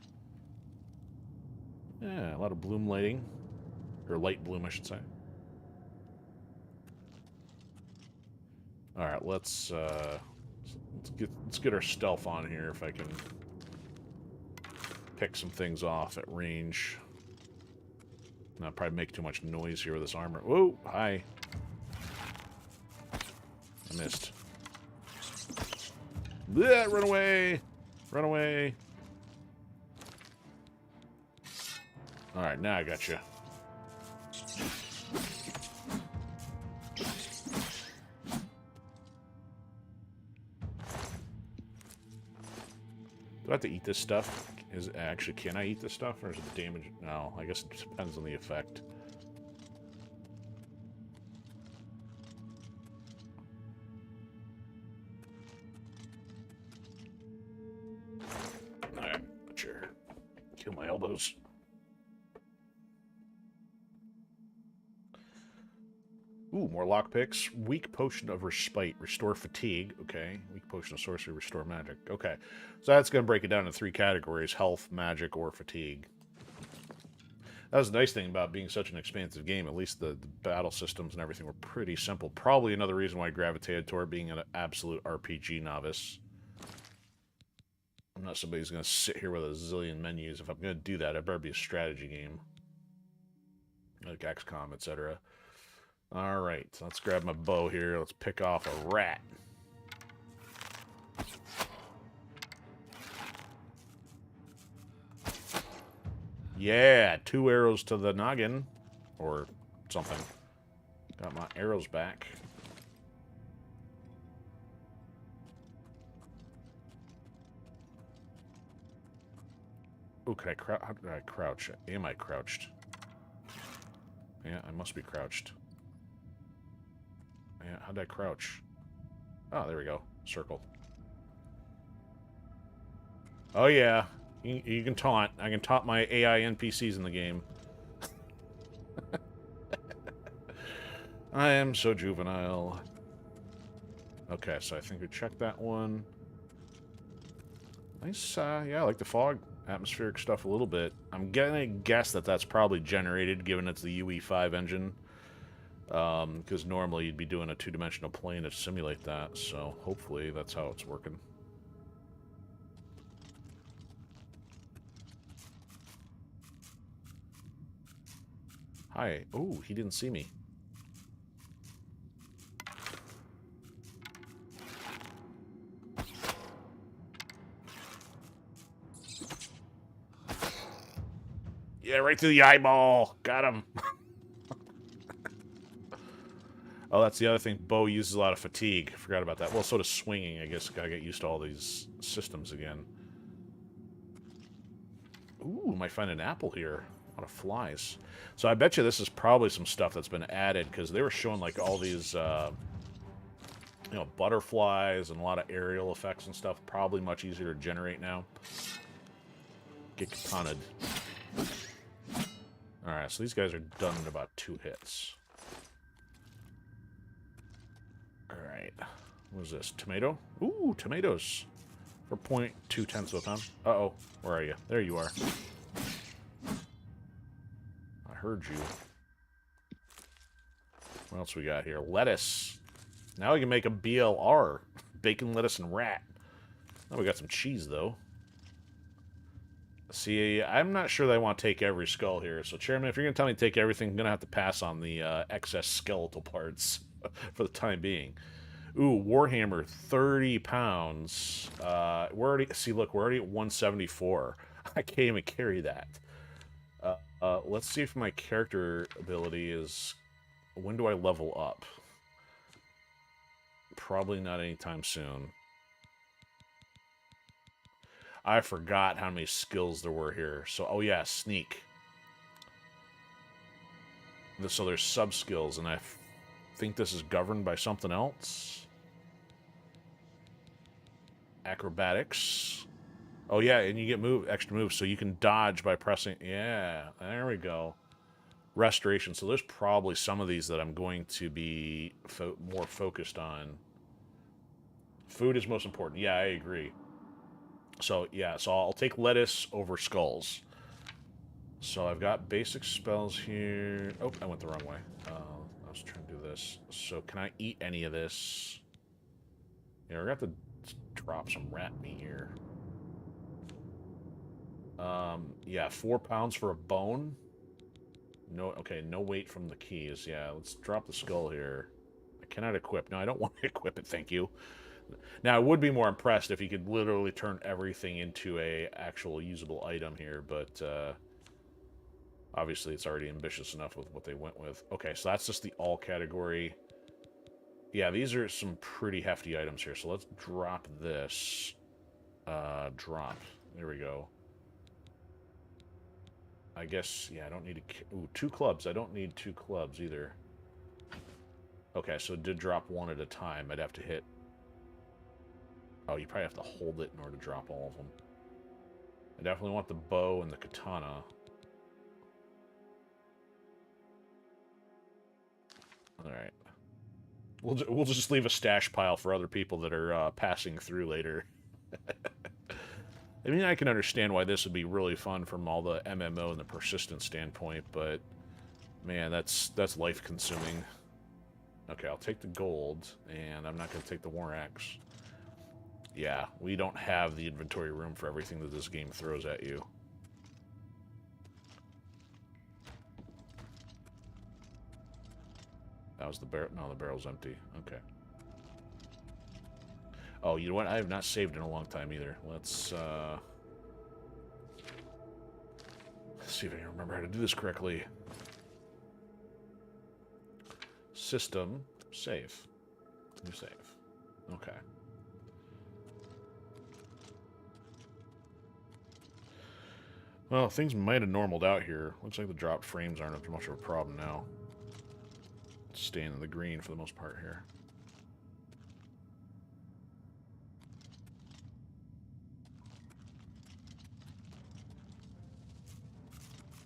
[SPEAKER 1] Yeah, a lot of bloom lighting. Or light bloom, I should say. Alright, let's get our stealth on here if I can pick some things off at range. Not probably make too much noise here with this armor. Whoa, hi. I missed. Bleh, run away! Run away! Alright, now I got you. Do I have to eat this stuff? Actually, can I eat this stuff, or is it damage? No, I guess it depends on the effect. Alright, sure. Kill my elbows. Ooh, more lockpicks. Weak potion of respite. Restore fatigue. Okay. Weak potion of sorcery. Restore magic. Okay. So that's going to break it down into 3 categories. Health, magic, or fatigue. That was the nice thing about being such an expansive game. At least the battle systems and everything were pretty simple. Probably another reason why I gravitated toward being an absolute RPG novice. I'm not somebody who's going to sit here with a zillion menus. If I'm going to do that, it better be a strategy game. Like XCOM, etc. Alright, let's grab my bow here. Let's pick off a rat. Yeah, 2 arrows to the noggin. Or something. Got my arrows back. Oh, could I crouch? How did I crouch? Am I crouched? Yeah, I must be crouched. Yeah, how'd I crouch? Oh, there we go. Circle. Oh, yeah. You can taunt. I can taunt my AI NPCs in the game. I am so juvenile. Okay, so I think we checked that one. Nice, yeah, I like the fog atmospheric stuff a little bit. I'm gonna guess that that's probably generated, given it's the UE5 engine. Because normally you'd be doing a 2-dimensional plane to simulate that, so hopefully that's how it's working. Hi. Oh, he didn't see me. Yeah, right through the eyeball. Got him. Oh, that's the other thing. Bow uses a lot of fatigue. Forgot about that. Well, so does swinging. I guess gotta get used to all these systems again. Ooh, might find an apple here. A lot of flies. So I bet you this is probably some stuff that's been added, because they were showing like all these, you know, butterflies and a lot of aerial effects and stuff. Probably much easier to generate now. Get katana'd. Alright, so these guys are done in about 2 hits. Alright. What is this? Tomato? Ooh, tomatoes. For 0.2 tenths of a pound. Uh-oh. Where are you? There you are. I heard you. What else we got here? Lettuce. Now we can make a BLR. Bacon, lettuce, and rat. Now we got some cheese, though. See, I'm not sure that I want to take every skull here. So, Chairman, if you're going to tell me to take everything, I'm going to have to pass on the excess skeletal parts for the time being. Ooh, Warhammer, 30 pounds. We're already... See, look, we're already at 174. I can't even carry that. Let's see if my character ability is... When do I level up? Probably not anytime soon. I forgot how many skills there were here. So, oh yeah, sneak. So there's sub-skills, and I think this is governed by something else. Acrobatics. Oh, yeah, and you get extra moves, so you can dodge by pressing... Yeah, there we go. Restoration. So there's probably some of these that I'm going to be more focused on. Food is most important. Yeah, I agree. So, yeah, so I'll take lettuce over skulls. So I've got basic spells here. Oh, I went the wrong way. I was trying to do this. So can I eat any of this? Yeah, we're going to have to drop some rat meat here. Yeah, 4 pounds for a bone. No, okay, no weight from the keys. Yeah, let's drop the skull here. I cannot equip. No, I don't want to equip it, thank you. Now, I would be more impressed if you could literally turn everything into a actual usable item here, but obviously it's already ambitious enough with what they went with. Okay, so that's just the all category. Yeah, these are some pretty hefty items here, so let's drop this. Drop. There we go. I guess, yeah, I don't need to... Ooh, 2 clubs. I don't need 2 clubs either. Okay, so it did drop 1 at a time. I'd have to hit... Oh, you probably have to hold it in order to drop all of them. I definitely want the bow and the katana. Alright. We'll just leave a stash pile for other people that are passing through later. I mean, I can understand why this would be really fun from all the MMO and the persistence standpoint, but man, that's life-consuming. Okay, I'll take the gold, and I'm not going to take the war axe. Yeah, we don't have the inventory room for everything that this game throws at you. That was the barrel. No, the barrel's empty. Okay. Oh, you know what? I have not saved in a long time either. Let's see if I can remember how to do this correctly. System, save. New save. Okay. Well, things might have normaled out here. Looks like the dropped frames aren't as much of a problem now. Staying in the green for the most part here.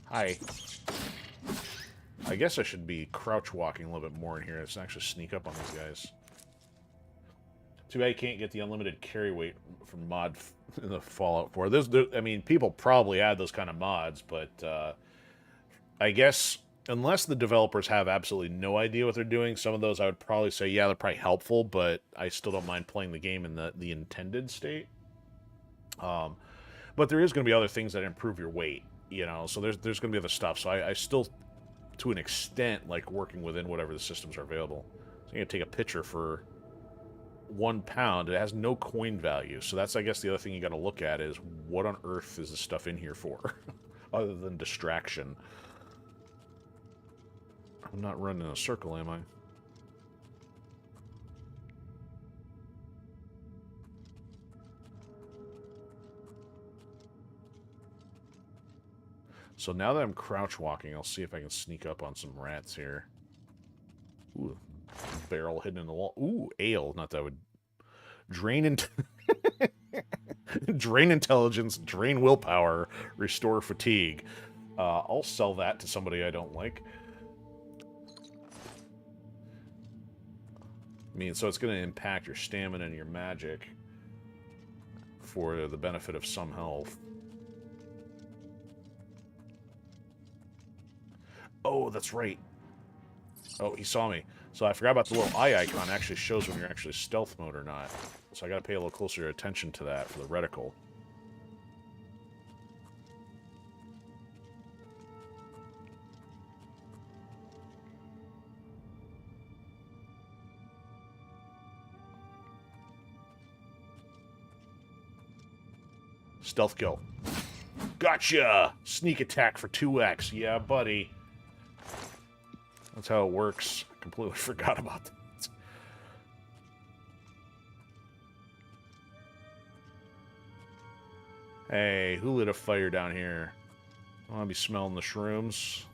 [SPEAKER 1] Hi. I guess I should be crouch walking a little bit more in here. Let's actually sneak up on these guys. Too bad you can't get the unlimited carry weight from mod in the Fallout 4. I mean, people probably add those kind of mods, but I guess unless the developers have absolutely no idea what they're doing, some of those I would probably say, yeah, they're probably helpful, but I still don't mind playing the game in the intended state. But there is going to be other things that improve your weight. You know, so there's going to be other stuff. So I still, to an extent, like working within whatever the systems are available. So I'm going to take a picture for 1 pound. It has no coin value. So that's, I guess, the other thing you got to look at is what on earth is this stuff in here for? Other than distraction. I'm not running in a circle, am I? So now that I'm crouch walking, I'll see if I can sneak up on some rats here. Ooh, barrel hidden in the wall. Ooh, ale. Not that I would drain drain intelligence, drain willpower, restore fatigue. I'll sell that to somebody I don't like. I mean, so it's going to impact your stamina and your magic for the benefit of some health. Oh, that's right. Oh, he saw me. So I forgot about the little eye icon. It actually shows when you're actually stealth mode or not. So I got to pay a little closer attention to that for the reticle. Stealth kill. Gotcha! Sneak attack for 2x. Yeah, buddy. That's how it works. I completely forgot about that. Hey, who lit a fire down here? I want to be smelling the shrooms.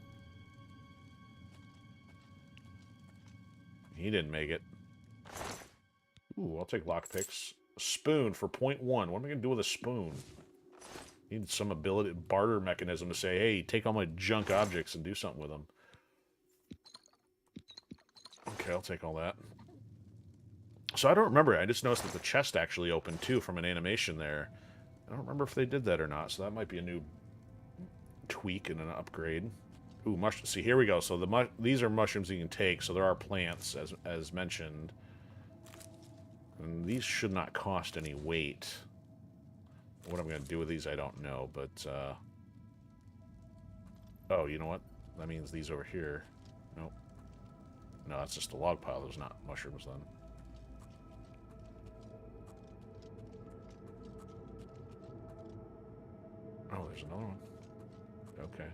[SPEAKER 1] He didn't make it. Ooh, I'll take lockpicks. A spoon for 0.1. What am I going to do with a spoon? Need some ability, barter mechanism to say, hey, take all my junk objects and do something with them. Okay, I'll take all that. So I don't remember. I just noticed that the chest actually opened, too, from an animation there. I don't remember if they did that or not, so that might be a new tweak and an upgrade. Ooh, see, here we go. So these are mushrooms you can take, so there are plants, as mentioned. And these should not cost any weight. What I'm going to do with these, I don't know, but... Oh, you know what? That means these over here. Nope. No, that's just a log pile. There's not mushrooms, then. Oh, there's another one. Okay.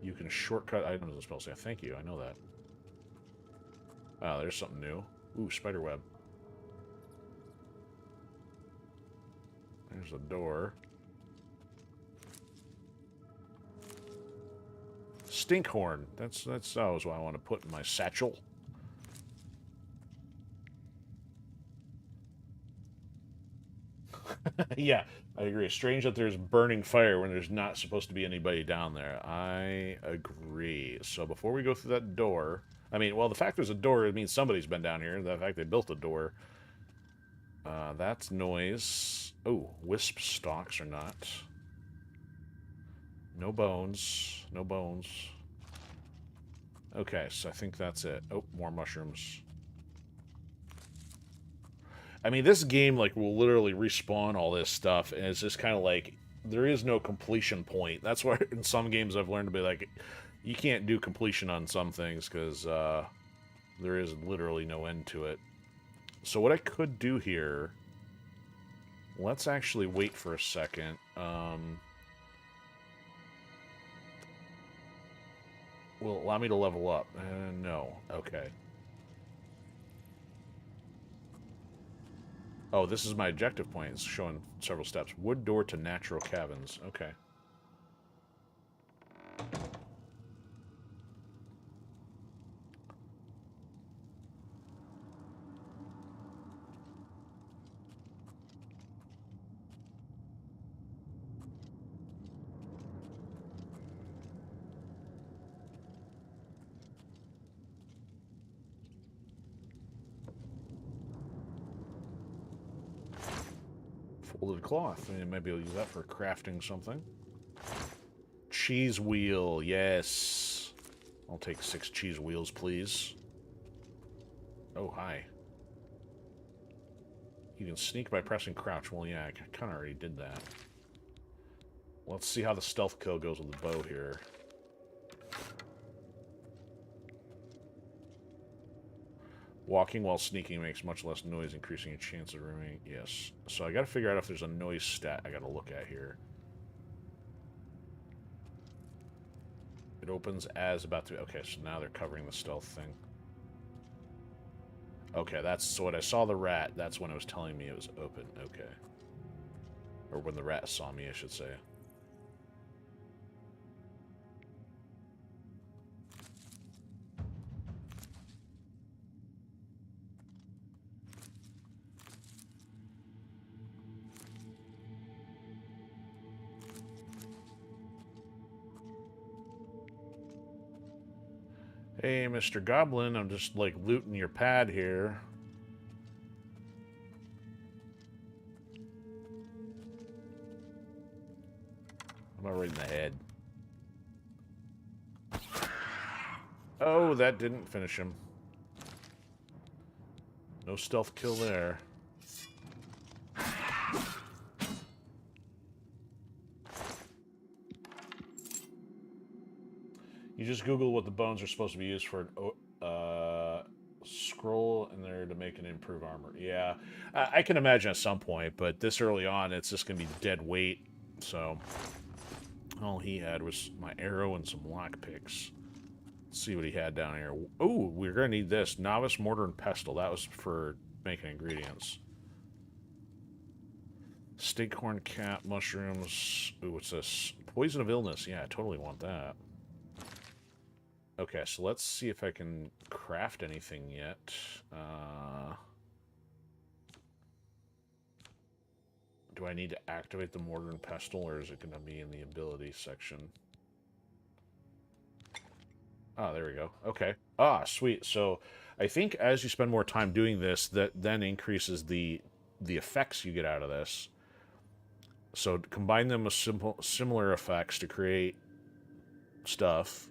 [SPEAKER 1] You can shortcut items and spells. Yeah, thank you. I know that. Ah, there's something new. Ooh, spiderweb. There's a door. Stinkhorn. That's always what I want to put in my satchel. Yeah, I agree. Strange that there's burning fire when there's not supposed to be anybody down there. I agree. So before we go through that door... I mean, well, the fact there's a door, it means somebody's been down here. The fact they built a door... that's noise. Oh, wisp stalks or not. No bones. No bones. Okay, so I think that's it. Oh, more mushrooms. I mean, this game, like, will literally respawn all this stuff, and it's just kind of like, there is no completion point. That's why in some games I've learned to be like, you can't do completion on some things, because there is literally no end to it. So what I could do here... Let's actually wait for a second. Will it allow me to level up? No. Okay. Oh, this is my objective point. It's showing several steps. Wood door to natural cabins. Okay. Folded cloth. Maybe I'll use that for crafting something. Cheese wheel. Yes. I'll take 6 cheese wheels, please. Oh, hi. You can sneak by pressing crouch. Well, yeah, I kind of already did that. Let's see how the stealth kill goes with the bow here. Walking while sneaking makes much less noise, increasing your chance of remaining. Yes. So I gotta figure out if there's a noise stat I gotta look at here. It opens as about to... Okay, so now they're covering the stealth thing. Okay, that's... So when I saw the rat, that's when it was telling me it was open. Okay. Or when the rat saw me, I should say. Hey, Mr. Goblin, I'm just, like, looting your pad here. I'm not right in the head. Oh, that didn't finish him. No stealth kill there. You just Google what the bones are supposed to be used for. Scroll in there to make and improve armor. Yeah, I can imagine at some point, but this early on, it's just going to be dead weight. So, all he had was my arrow and some lockpicks. Let's see what he had down here. Oh, we're going to need this. Novice Mortar and Pestle. That was for making ingredients. Stinkhorn cap, mushrooms. Ooh, what's this? Poison of illness. Yeah, I totally want that. Okay, so let's see if I can craft anything yet. Do I need to activate the mortar and pestle, or is it going to be in the ability section? Oh, there we go. Okay. Ah, sweet. So I think as you spend more time doing this, that then increases the effects you get out of this. So combine them with similar effects to create stuff.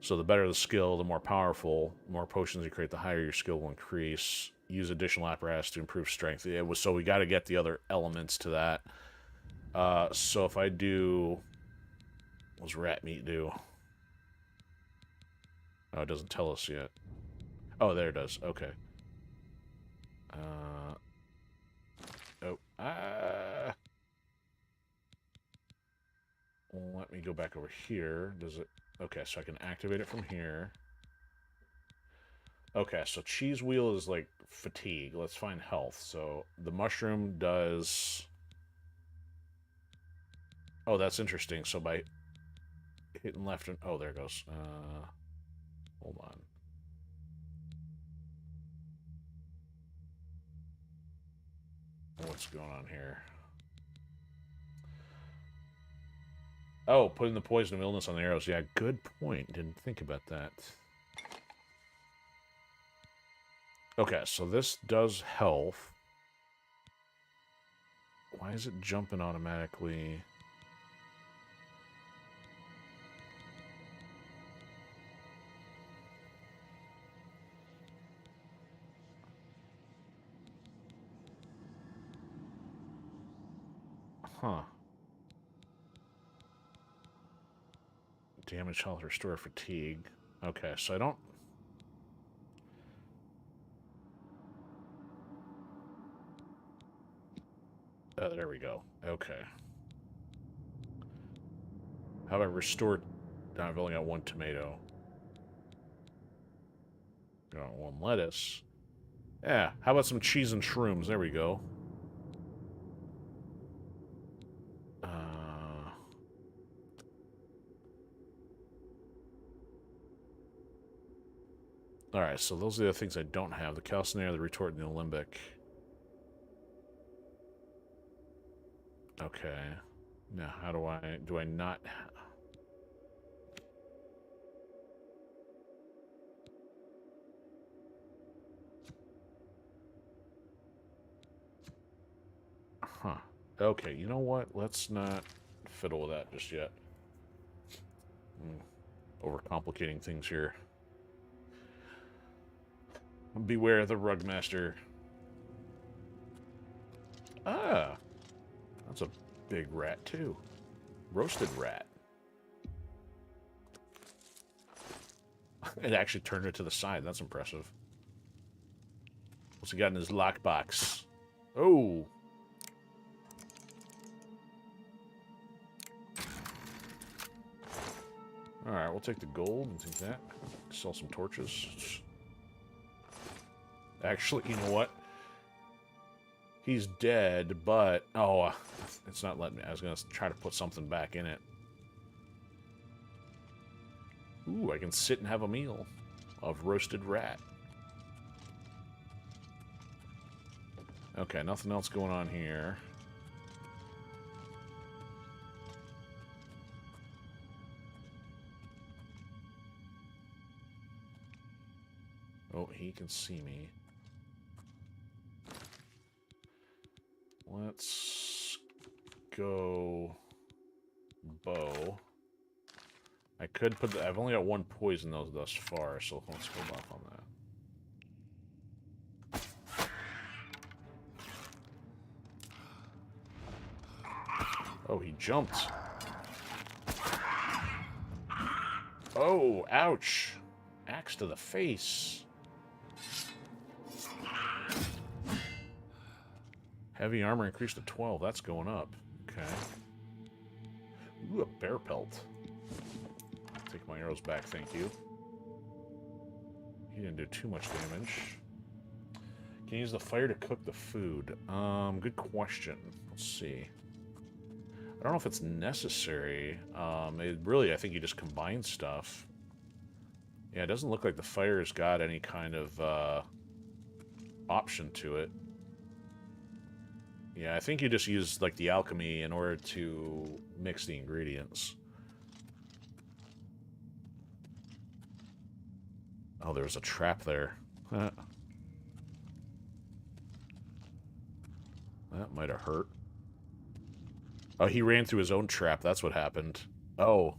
[SPEAKER 1] So the better the skill, the more powerful. The more potions you create, the higher your skill will increase. Use additional apparatus to improve strength. So we got to get the other elements to that. So if I do... What does rat meat do? Oh, it doesn't tell us yet. Oh, there it does. Okay. Let me go back over here. Does it... Okay, so I can activate it from here. Okay, so cheese wheel is like fatigue. Let's find health. So the mushroom does... Oh, that's interesting. So by hitting left and... Oh, there it goes. Hold on. What's going on here? Oh, putting the poison of illness on the arrows. Yeah, good point. Didn't think about that. Okay, so this does health. Why is it jumping automatically? Huh. Damage, health, restore fatigue. Okay, so I don't... Oh, there we go. Okay. How about restore... I've only got one tomato. Got one lettuce. Yeah, how about some cheese and shrooms? There we go. Alright, so those are the things I don't have. The calcinator, the retort, and the alembic. Okay. Now, how do I... Do I not... Huh. Okay, you know what? Let's not fiddle with that just yet. Overcomplicating things here. Beware the rug master. Ah! That's a big rat, too. Roasted rat. It actually turned it to the side. That's impressive. What's he got in his lockbox? Oh! Alright, we'll take the gold and take that. Sell some torches. Actually, you know what? He's dead, but... Oh, it's not letting me. I was going to try to put something back in it. Ooh, I can sit and have a meal of roasted rat. Okay, nothing else going on here. Oh, he can see me. Let's go bow. I could put the... I've only got one poison though thus far, so let's hold off on that. Oh, he jumped. Oh, ouch. Axe to the face. Heavy armor increased to 12. That's going up. Okay. Ooh, a bear pelt. Take my arrows back, thank you. He didn't do too much damage. Can you use the fire to cook the food? Good question. Let's see. I don't know if it's necessary. Really, I think you just combine stuff. Yeah, it doesn't look like the fire's got any kind of option to it. Yeah, I think you just use, like, the alchemy in order to mix the ingredients. Oh, there's a trap there. That might have hurt. Oh, he ran through his own trap. That's what happened. Oh.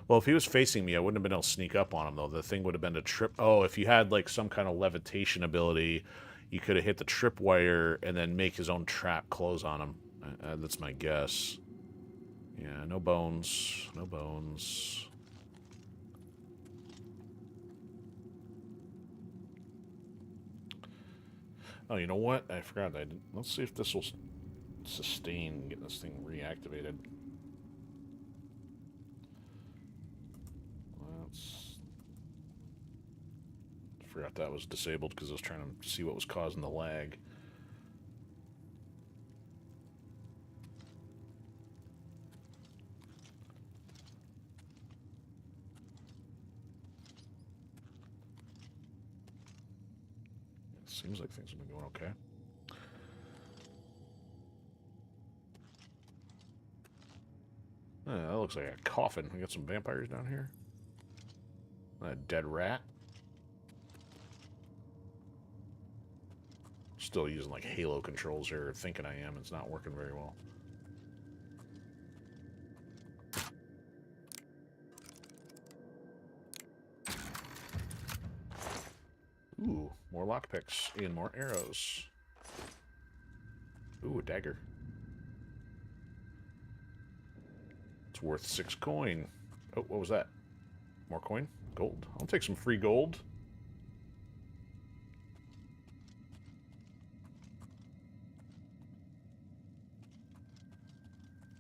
[SPEAKER 1] Well, if he was facing me, I wouldn't have been able to sneak up on him, though. The thing would have been to trip... Oh, if you had, like, some kind of levitation ability, you could have hit the tripwire and then make his own trap close on him. That's my guess. Yeah, no bones. No bones. Oh, you know what? I forgot. Let's see if this will sustain getting this thing reactivated. Forgot that was disabled because I was trying to see what was causing the lag. It seems like things have been going okay. That looks like a coffin. We got some vampires down here. A dead rat. Still using like Halo controls here, thinking I am. It's not working very well. Ooh, more lockpicks and more arrows. Ooh, a dagger. It's worth 6 coin. Oh, what was that? More coin? Gold. I'll take some free gold.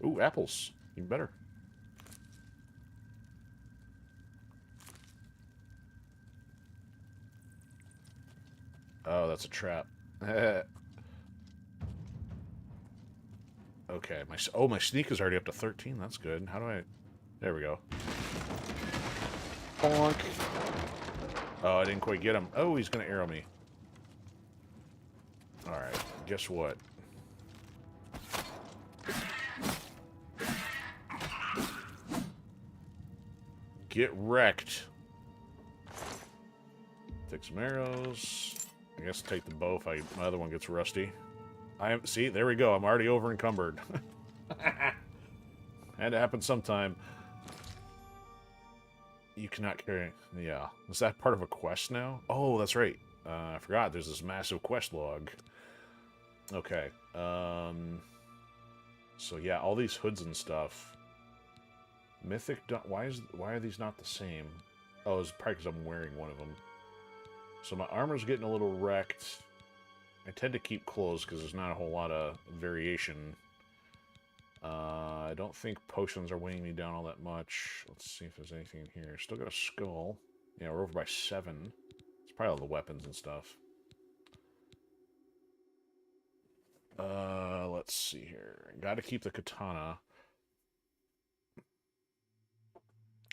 [SPEAKER 1] Ooh, apples. Even better. Oh, that's a trap. Okay, my sneak is already up to 13. That's good. How do I... There we go. Bonk. Oh, I didn't quite get him. Oh, he's gonna arrow me. Alright, guess what? Get wrecked. Take some arrows. I guess take the bow if my other one gets rusty. See, there we go. I'm already over encumbered. Had to happen sometime. You cannot carry... Yeah. Is that part of a quest now? Oh, that's right. I forgot. There's this massive quest log. Okay. So yeah, all these hoods and stuff. Mythic... Why are these not the same? Oh, it's probably because I'm wearing one of them. So my armor's getting a little wrecked. I tend to keep clothes because there's not a whole lot of variation. I don't think potions are weighing me down all that much. Let's see if there's anything in here. Still got a skull. Yeah, we're over by 7. It's probably all the weapons and stuff. Let's see here. Gotta keep the katana.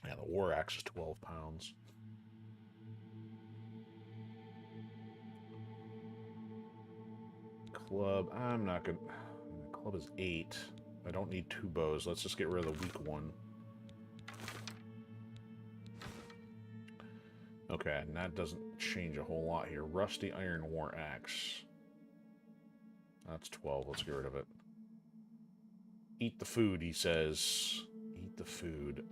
[SPEAKER 1] Yeah, the war axe is 12 pounds. Club, I'm not gonna... The club is 8. I don't need 2 bows. Let's just get rid of the weak one. Okay, and that doesn't change a whole lot here. Rusty iron war axe. That's 12. Let's get rid of it. Eat the food, he says. Eat the food.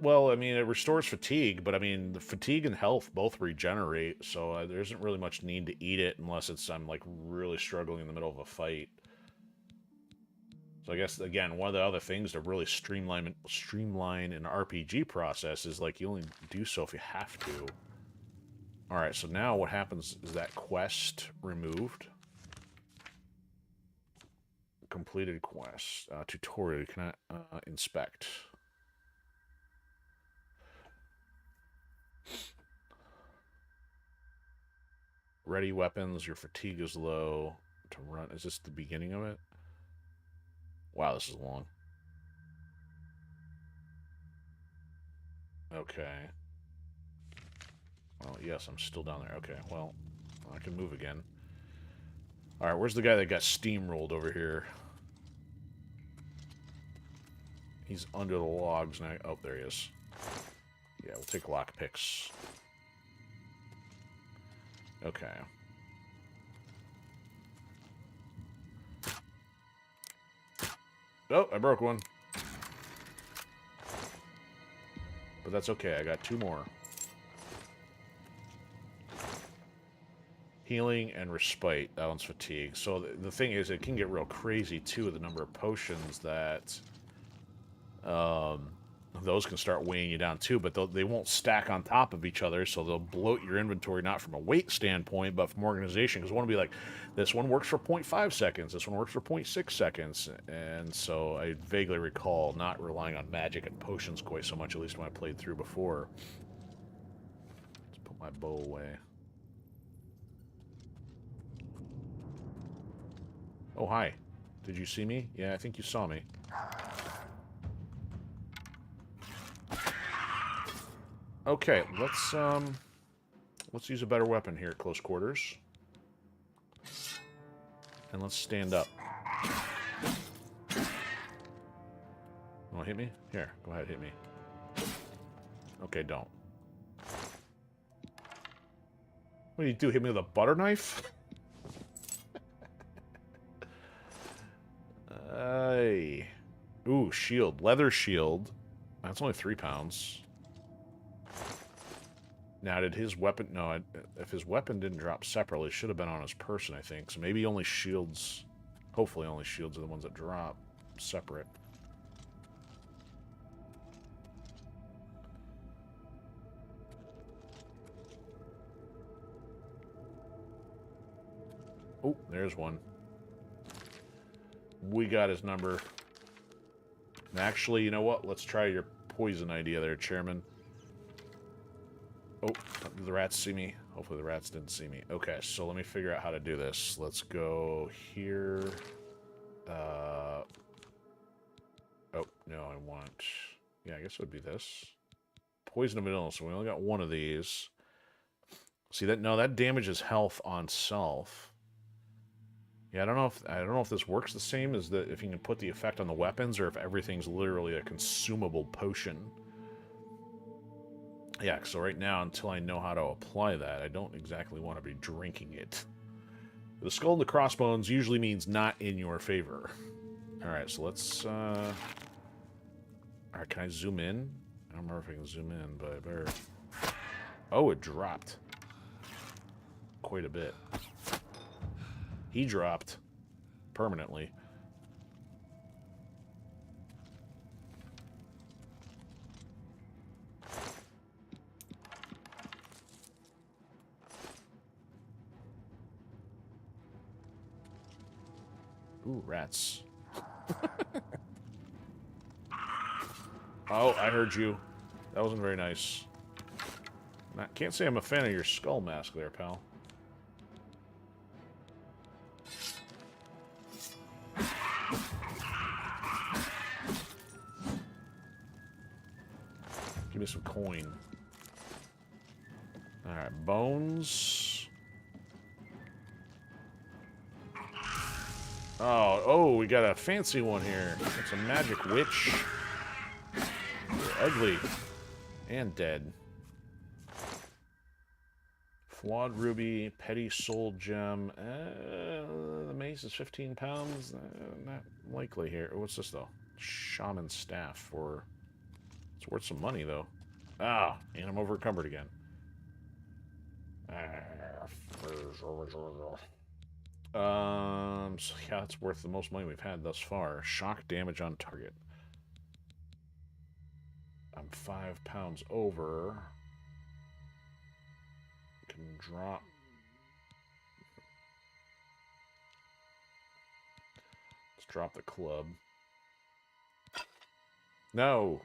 [SPEAKER 1] Well, I mean, it restores fatigue, but I mean, the fatigue and health both regenerate, so there isn't really much need to eat it unless I'm like really struggling in the middle of a fight. So I guess, again, one of the other things to really streamline an RPG process is like you only do so if you have to. Alright, so now what happens is that quest removed. Completed quest. Tutorial. Can I inspect? Ready weapons. Your fatigue is low. To run. Is this the beginning of it? Wow, this is long. Okay. Well, yes, I'm still down there. Okay, well, I can move again. Alright, where's the guy that got steamrolled over here? He's under the logs now. Oh, there he is. Yeah, we'll take lockpicks. Okay. Oh, I broke one. But that's okay, I got 2 more. Healing and respite. That one's fatigue. So the thing is, it can get real crazy, too, the number of potions that... those can start weighing you down, too, but they won't stack on top of each other, so they'll bloat your inventory, not from a weight standpoint, but from organization, because one will be like, this one works for 0.5 seconds, this one works for 0.6 seconds, and so I vaguely recall not relying on magic and potions quite so much, at least when I played through before. Let's put my bow away. Oh, hi. Did you see me? Yeah, I think you saw me. Okay, let's use a better weapon here at close quarters. And let's stand up. You wanna hit me? Here, go ahead, hit me. Okay, don't. What do you do, hit me with a butter knife? Ooh, shield. Leather shield. That's only 3 pounds. Now, did his weapon... No, if his weapon didn't drop separately, it should have been on his person, I think. So maybe only shields... Hopefully only shields are the ones that drop separate. Oh, there's one. We got his number. And actually, you know what? Let's try your poison idea there, Chairman. Oh, did the rats see me? Hopefully the rats didn't see me. Okay, so let me figure out how to do this. Let's go here. Oh, no, I want... Yeah, I guess it would be this. Poison of vanilla, so we only got 1 of these. See, that? No, that damages health on self. Yeah, I don't know if this works the same as if you can put the effect on the weapons, or if everything's literally a consumable potion. Yeah, so right now, until I know how to apply that, I don't exactly want to be drinking it. The skull and the crossbones usually means not in your favor. Alright, so let's... Alright, can I zoom in? I don't remember if I can zoom in, but I better... Oh, it dropped. Quite a bit. He dropped. Permanently. Ooh, rats. Oh, I heard you. That wasn't very nice. I can't say I'm a fan of your skull mask there, pal. Give me some coin. Alright, bones. Oh, we got a fancy one here. It's a magic witch. You're ugly. And dead. Flawed ruby, petty soul gem. The mace is 15 pounds. Not likely here. What's this, though? Shaman staff for... It's worth some money, though. Ah, and I'm over encumbered again. So yeah, it's worth the most money we've had thus far. Shock damage on target. I'm 5 pounds over. Can drop. Let's drop the club. No.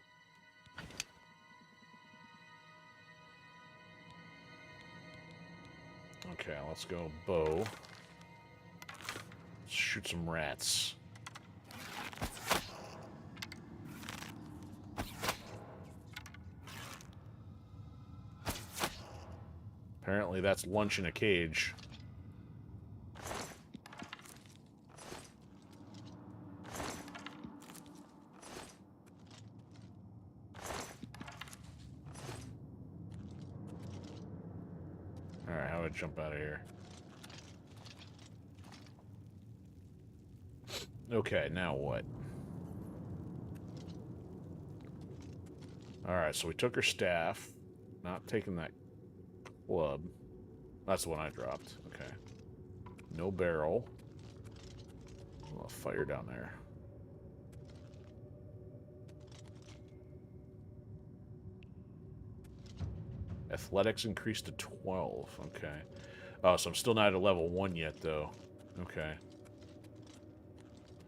[SPEAKER 1] Okay, let's go bow. Let's shoot some rats. Apparently that's lunch in a cage. I jump out of here? Okay, now what? Alright, so we took her staff. Not taking that club. That's the one I dropped. Okay. No barrel. A little fire down there. Athletics increased to 12. Okay. Oh, so I'm still not at level 1 yet, though. Okay.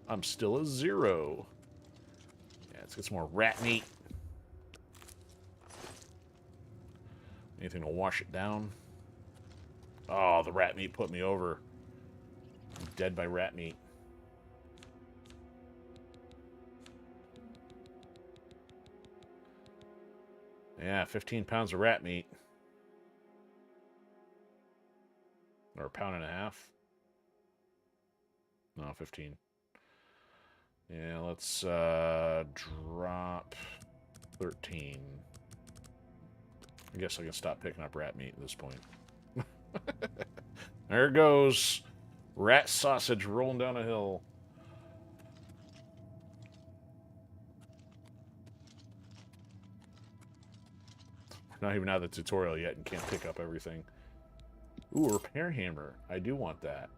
[SPEAKER 1] I'm still a 0. Yeah, let's get some more rat meat. Anything to wash it down? Oh, the rat meat put me over. I'm dead by rat meat. Yeah, 15 pounds of rat meat. Or a pound and a half. No, 15. Yeah, let's drop 13. I guess I can stop picking up rat meat at this point. There it goes. Rat sausage rolling down a hill. We're not even out of the tutorial yet and can't pick up everything. Ooh, repair hammer. I do want that.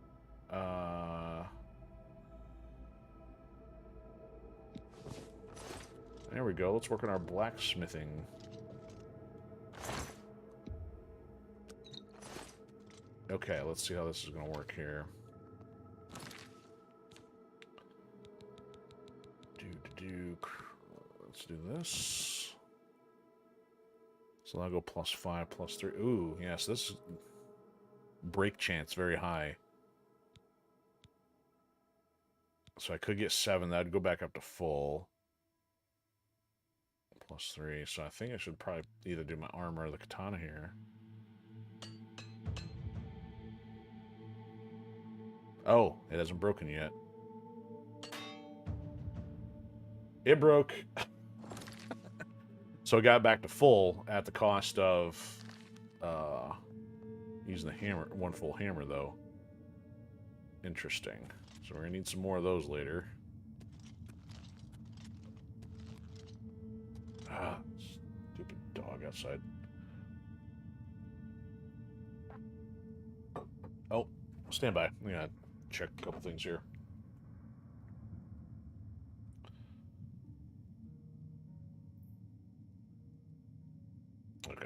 [SPEAKER 1] There we go. Let's work on our blacksmithing. Okay, let's see how this is going to work here. Let's do this. So I'll go +5, +3. Ooh, yes, this break chance very high. So I could get 7. That'd go back up to full. +3. So I think I should probably either do my armor or the katana here. Oh, it hasn't broken yet. It broke. So I got back to full at the cost of using the hammer, one full hammer, though. Interesting. So we're going to need some more of those later. Ah, stupid dog outside. Oh, stand by. I'm going to check a couple things here. Okay.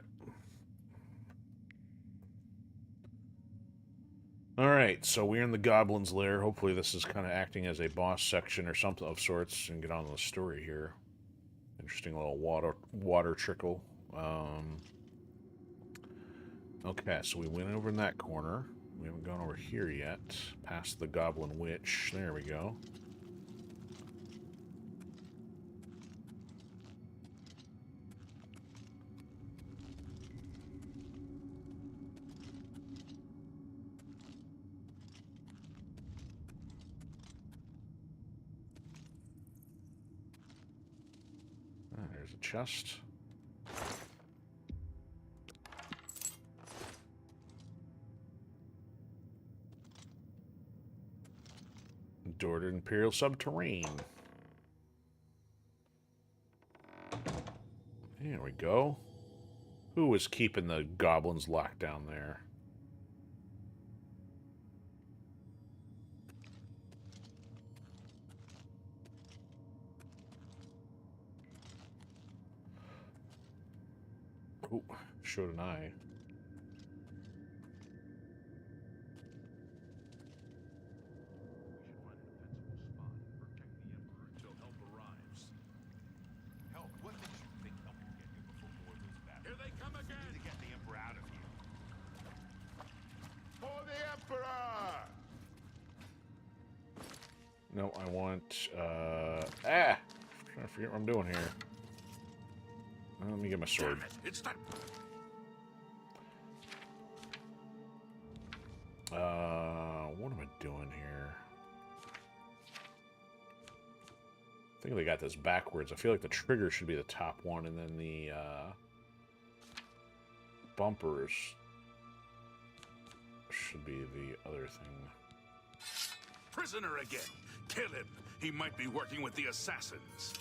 [SPEAKER 1] Alright, so we're in the Goblin's Lair. Hopefully this is kind of acting as a boss section or something of sorts and get on to the story here. Interesting little water trickle. Okay, so we went over in that corner. We haven't gone over here yet. Past the Goblin Witch. There we go. There's a chest. Door to Imperial Subterrane. There we go. Who was keeping the goblins locked down there? Oh, showed an eye. No, I want, I'm trying to forget what I'm doing here. Let me get my sword.
[SPEAKER 5] It's not.
[SPEAKER 1] What am I doing here? I think they got this backwards. I feel like the trigger should be the top one, and then the, bumpers would be the other thing.
[SPEAKER 5] Prisoner again. Kill him. He might be working with the assassins.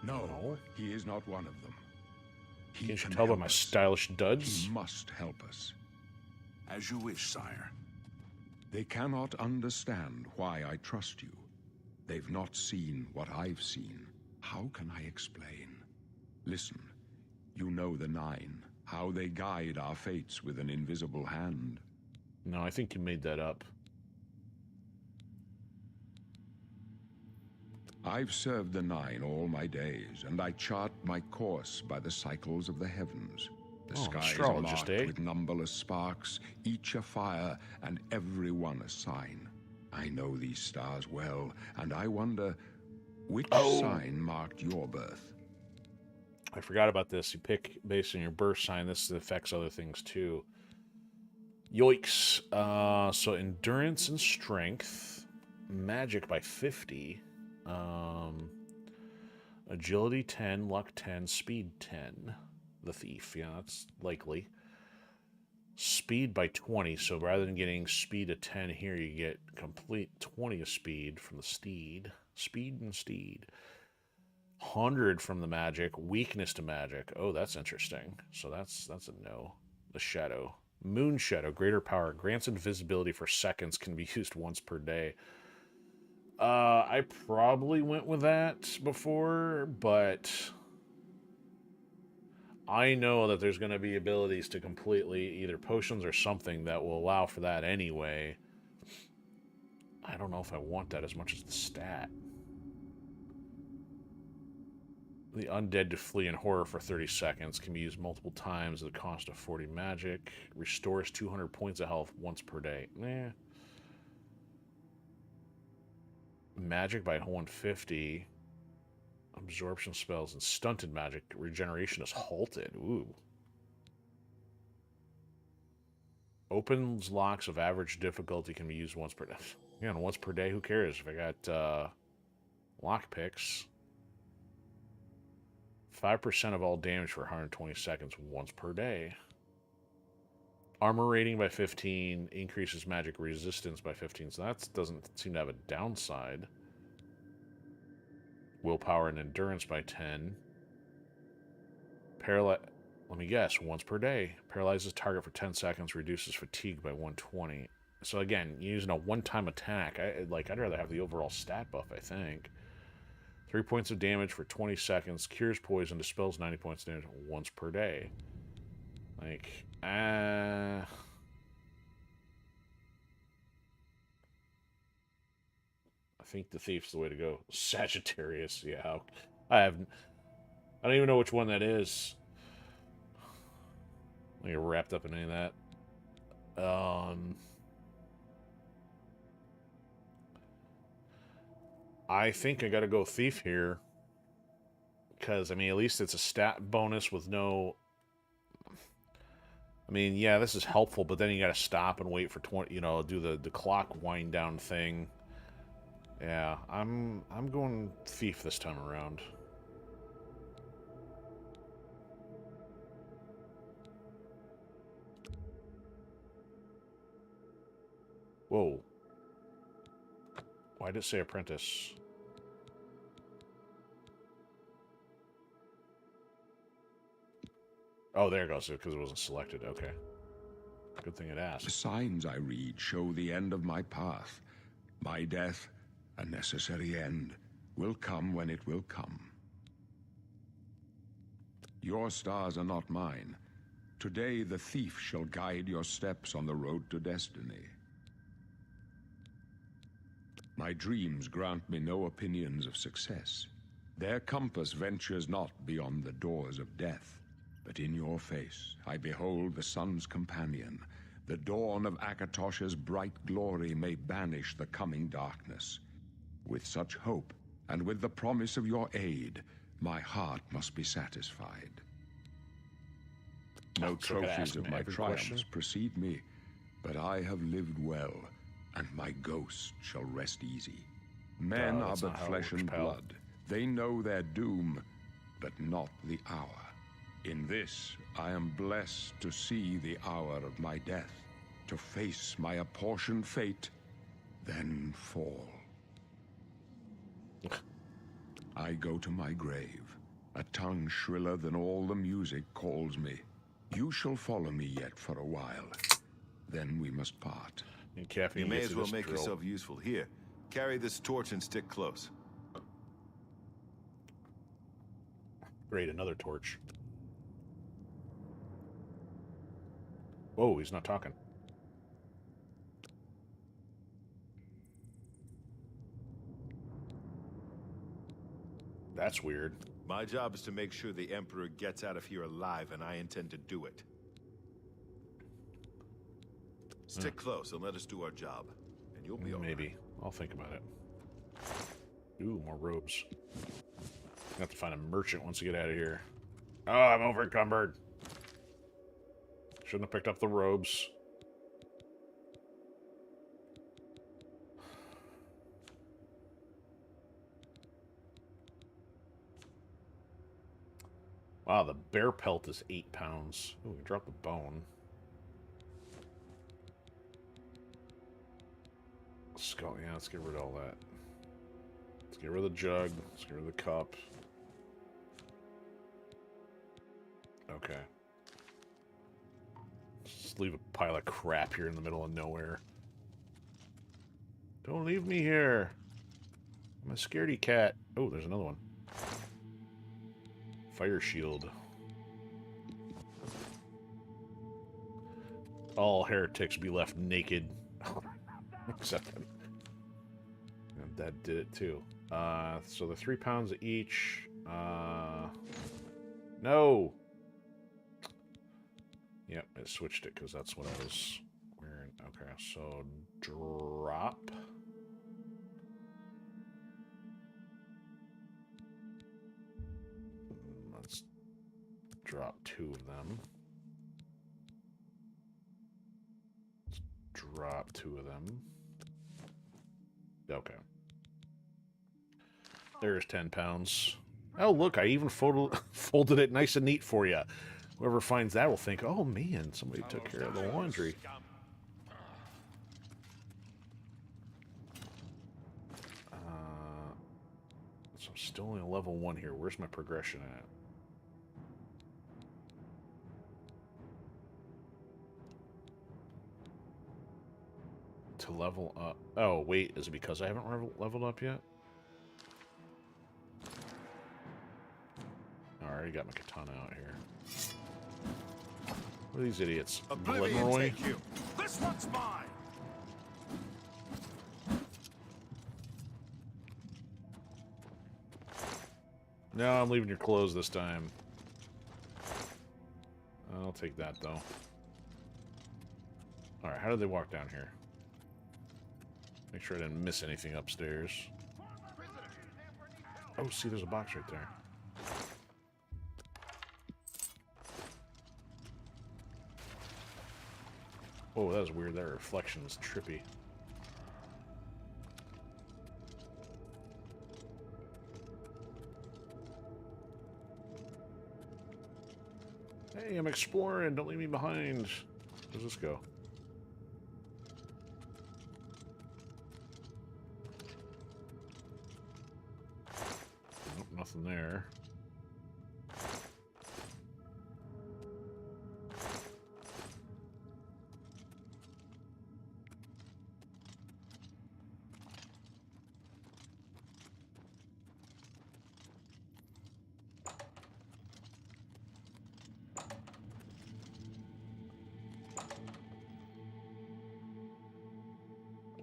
[SPEAKER 2] No, he is not one of them. He
[SPEAKER 1] Can't you
[SPEAKER 2] can
[SPEAKER 1] tell by
[SPEAKER 2] help
[SPEAKER 1] my
[SPEAKER 2] us.
[SPEAKER 1] stylish duds?
[SPEAKER 2] He must help us.
[SPEAKER 5] As you wish, sire.
[SPEAKER 2] They cannot understand why I trust you. They've not seen what I've seen. How can I explain? Listen, you know the Nine, how they guide our fates with an invisible hand.
[SPEAKER 1] No, I think you made that up.
[SPEAKER 2] I've served the Nine all my days, and I chart my course by the cycles of the heavens. The
[SPEAKER 1] Oh,
[SPEAKER 2] skies are
[SPEAKER 1] astrologist,
[SPEAKER 2] marked
[SPEAKER 1] eh?
[SPEAKER 2] with numberless sparks, each a fire, and every one a sign. I know these stars well, and I wonder, which sign marked your birth?
[SPEAKER 1] I forgot about this. You pick based on your birth sign. This affects other things too. Yoicks. So endurance and strength, magic by 50, agility 10, luck 10, speed 10. The thief, yeah, that's likely. Speed by 20, so rather than getting speed of 10 here, you get complete 20 of speed from the steed. Speed and steed. 100 from the magic, weakness to magic. Oh, that's interesting. So that's a no. The shadow. Moon shadow, greater power, grants invisibility for seconds, can be used once per day. I probably went with that before, but I know that there's going to be abilities to completely, either potions or something, that will allow for that anyway. I don't know if I want that as much as the stat. The undead to flee in horror for 30 seconds, can be used multiple times at the cost of 40 magic. Restores 200 points of health once per day. Magic by 150. Absorption spells and stunted magic. Regeneration is halted. Ooh. Opens locks of average difficulty, can be used once per day. Yeah, once per day, who cares? If I got lock picks. 5% of all damage for 120 seconds once per day. Armor rating by 15. Increases magic resistance by 15. So that doesn't seem to have a downside. Willpower and endurance by 10. Let me guess, once per day. Paralyzes target for 10 seconds, reduces fatigue by 120. So again, using a one-time attack. I'd rather have the overall stat buff, I think. 3 points of damage for 20 seconds. Cures poison, dispels 90 points of damage once per day. I think the thief's the way to go. Sagittarius, yeah. I don't even know which one that is. I get wrapped up in any of that. I think I gotta go thief here. Because, I mean, at least it's a stat bonus with no... I mean, yeah, this is helpful, but then you gotta stop and wait for 20, do the clock wind down thing. Yeah, I'm going thief this time around. Whoa. Why did it say apprentice? Oh, there it goes, because it wasn't selected. Okay. Good thing it asked.
[SPEAKER 2] The signs I read show the end of my path. My death, a necessary end, will come when it will come. Your stars are not mine. Today the thief shall guide your steps on the road to destiny. My dreams grant me no opinions of success. Their compass ventures not beyond the doors of death. But in your face I behold the sun's companion. The dawn of Akatosh's bright glory may banish the coming darkness. With such hope, and with the promise of your aid, my heart must be satisfied. No trophies of my triumphs precede me, but I have lived well, and my ghost shall rest easy. Men are but flesh and blood. They know their doom, but not the hour. In this, I am blessed to see the hour of my death. to face my apportioned fate, then fall. I go to my grave. A tongue shriller than all the music calls me. You shall follow me yet for a while. Then we must part.
[SPEAKER 1] And caffeine
[SPEAKER 6] You may
[SPEAKER 1] gets
[SPEAKER 6] as
[SPEAKER 1] to
[SPEAKER 6] well
[SPEAKER 1] this
[SPEAKER 6] make
[SPEAKER 1] drill.
[SPEAKER 6] yourself useful. Here, carry this torch and stick close.
[SPEAKER 1] Great, another torch. Whoa, he's not talking. That's weird.
[SPEAKER 6] My job is to make sure the Emperor gets out of here alive, and I intend to do it. Stick close and let us do our job, and you'll be all right.
[SPEAKER 1] Maybe. I'll think about it. Ooh, more robes. I have to find a merchant once you get out of here. Oh, I'm over encumbered. Shouldn't have picked up the robes. Wow, the bear pelt is 8 pounds. Ooh, we dropped the bone. Skull, yeah, let's get rid of all that. Let's get rid of the jug. Let's get rid of the cup. Okay. Just leave a pile of crap here in the middle of nowhere. Don't leave me here. I'm a scaredy cat. Oh, there's another one. Fire shield. All heretics be left naked. Except him. And that did it too. So the 3 pounds each. No! Yep, I switched it because that's what I was wearing. Okay, so drop. Let's drop 2 of them. Let's drop 2 of them. Okay. There's 10 pounds. Oh, look, I even folded it nice and neat for you. Whoever finds that will think, oh, man, somebody took care of the laundry. So I'm still only level 1 here. Where's my progression at? To level up. Oh, wait, is it because I haven't leveled up yet? I already got my katana out here. What are these idiots?
[SPEAKER 6] Oblivion
[SPEAKER 1] Glenroy?
[SPEAKER 6] take you. This one's mine.
[SPEAKER 1] No, I'm leaving your clothes this time. I'll take that, though. Alright, how did they walk down here? Make sure I didn't miss anything upstairs. Oh, see, there's a box right there. Oh, that was weird. That reflection is trippy. Hey, I'm exploring. Don't leave me behind. Where's this go? Nope, nothing there.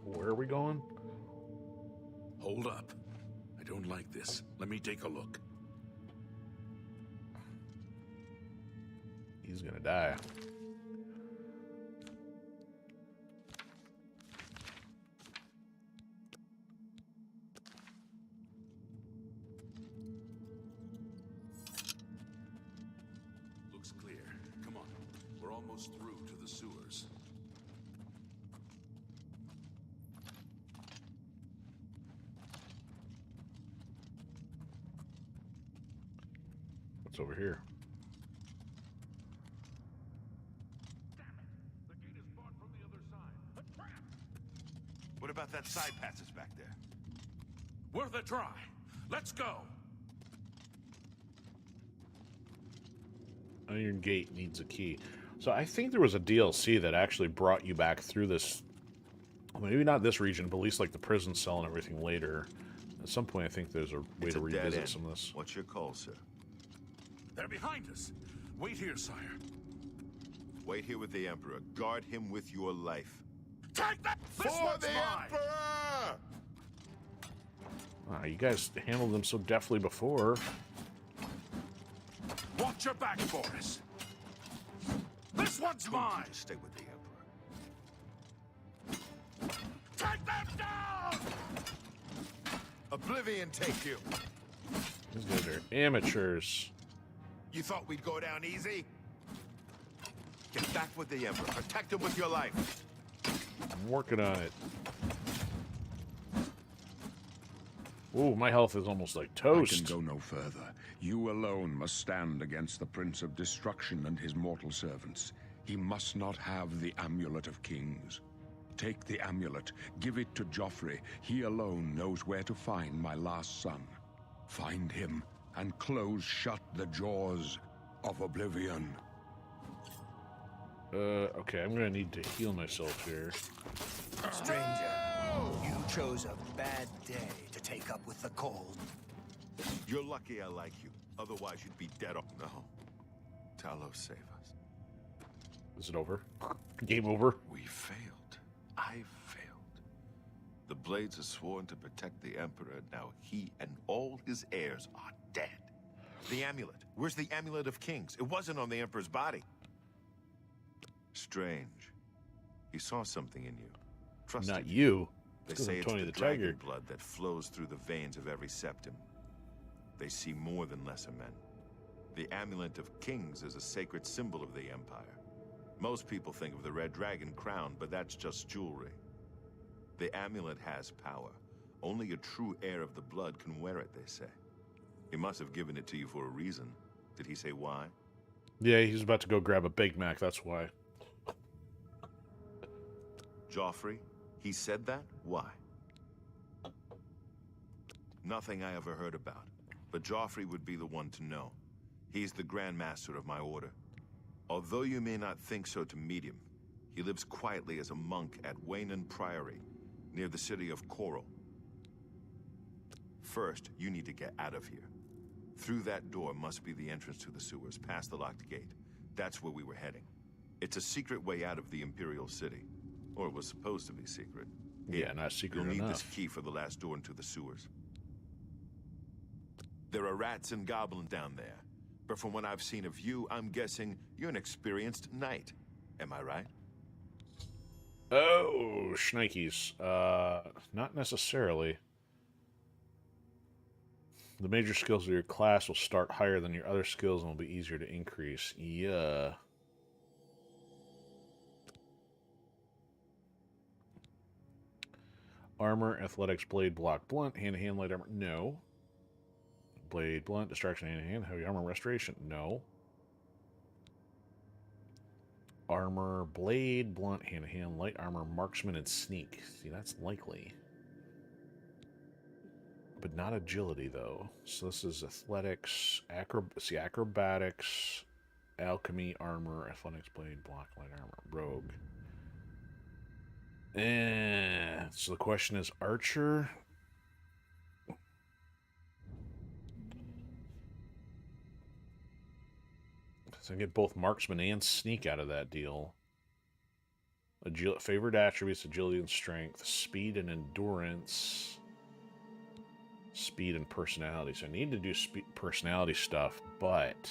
[SPEAKER 1] Where are we going?
[SPEAKER 5] Hold up. I don't like this. Let me take a look.
[SPEAKER 1] He's gonna die.
[SPEAKER 5] Looks clear. Come on. We're almost through to the sewers.
[SPEAKER 1] What's over here?
[SPEAKER 5] The gate is barred from the other
[SPEAKER 6] What about that side passage back there?
[SPEAKER 5] Worth a try. Let's go.
[SPEAKER 1] Iron Gate needs a key. So I think there was a DLC that actually brought you back through this. Maybe not this region, but at least like the prison cell and everything later. At some point, I think there's a way
[SPEAKER 6] It's
[SPEAKER 1] to
[SPEAKER 6] a dead
[SPEAKER 1] revisit
[SPEAKER 6] end.
[SPEAKER 1] some of this.
[SPEAKER 6] What's your call, sir?
[SPEAKER 5] They're behind us. Wait here, sire.
[SPEAKER 6] Wait here with the Emperor. Guard him with your life.
[SPEAKER 5] Take that! This one's mine!
[SPEAKER 6] Emperor!
[SPEAKER 1] Ah, you guys handled them so deftly before.
[SPEAKER 5] Watch your back, Boris. This one's
[SPEAKER 6] Told you
[SPEAKER 5] mine!
[SPEAKER 6] to stay with the Emperor.
[SPEAKER 5] Take them down!
[SPEAKER 6] Oblivion take you.
[SPEAKER 1] These guys are amateurs.
[SPEAKER 6] You thought we'd go down easy? Get back with the Emperor. Protect him with your life.
[SPEAKER 1] I'm working on it. Ooh, my health is almost like
[SPEAKER 2] I
[SPEAKER 1] toast.
[SPEAKER 2] can go no further. You alone must stand against the Prince of Destruction and his mortal servants. He must not have the Amulet of Kings. Take the amulet, give it to Joffrey. He alone knows where to find my last son. Find him and close shut the jaws of Oblivion.
[SPEAKER 1] Okay, I'm gonna need to heal myself here.
[SPEAKER 3] Stranger, you chose a bad day to take up with the cold.
[SPEAKER 6] You're lucky I like you. Otherwise, you'd be dead. No. Talos, save us.
[SPEAKER 1] Is it over? Game over?
[SPEAKER 6] We failed. I failed. The Blades have sworn to protect the Emperor. Now he and all his heirs are dead. The amulet. Where's the Amulet of Kings? It wasn't on the Emperor's body. Strange. He saw something in you. Trusted
[SPEAKER 1] Not you.
[SPEAKER 6] They
[SPEAKER 1] It's 'cause
[SPEAKER 6] say
[SPEAKER 1] I'm
[SPEAKER 6] it's
[SPEAKER 1] Tony
[SPEAKER 6] the
[SPEAKER 1] the Tiger.
[SPEAKER 6] dragon blood that flows through the veins of every septum. They see more than lesser men. The Amulet of Kings is a sacred symbol of the Empire. Most people think of the red dragon crown, but that's just jewelry. The amulet has power. Only a true heir of the blood can wear it, they say. He must have given it to you for a reason. Did he say why?
[SPEAKER 1] Yeah, he's about to go grab a Big Mac, that's why.
[SPEAKER 6] Joffrey? He said that? Why? Nothing I ever heard about. But Joffrey would be the one to know. He's the Grand Master of my order. Although you may not think so to meet him, he lives quietly as a monk at Waynon Priory, near the city of Coral. First, you need to get out of here. Through that door must be the entrance to the sewers, past the locked gate. That's where we were heading. It's a secret way out of the Imperial City. Or it was supposed to be secret.
[SPEAKER 1] Yeah, not secret
[SPEAKER 6] You'll need
[SPEAKER 1] enough.
[SPEAKER 6] this key for the last door into the sewers. There are rats and goblins down there. But from what I've seen of you, I'm guessing you're an experienced knight. Am I right?
[SPEAKER 1] Oh, shnikes. Not necessarily. The major skills of your class will start higher than your other skills and will be easier to increase. Yeah. Armor, athletics, blade, block, blunt, hand-to-hand, light armor. No. Blade, blunt, distraction, hand-to-hand, heavy armor, restoration. No. Armor, blade, blunt, hand-to-hand, light armor, marksman, and sneak. See, that's likely. But not agility, though. So this is athletics, acrobatics, alchemy, armor, athletics, blade, block, light armor, rogue. So the question is archer. So I get both marksman and sneak out of that deal. Favored attributes, agility and strength, speed and endurance, speed and personality. So I need to do personality stuff, but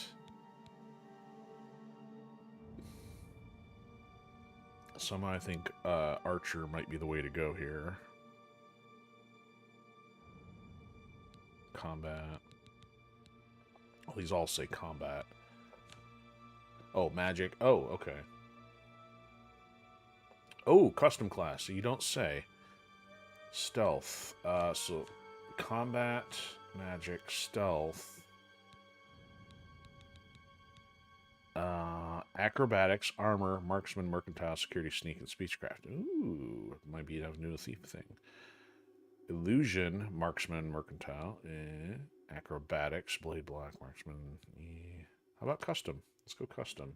[SPEAKER 1] somehow I think archer might be the way to go here. Combat. Well, these all say combat. Oh, magic. Oh, okay. Oh, custom class. So you don't say. Stealth. So combat, magic, stealth. Acrobatics, armor, marksman, mercantile, security, sneak, and speechcraft. Ooh, my maybe you'd have a new thief thing. Illusion, marksman, mercantile, acrobatics, blade black, marksman. How about custom? Let's go custom.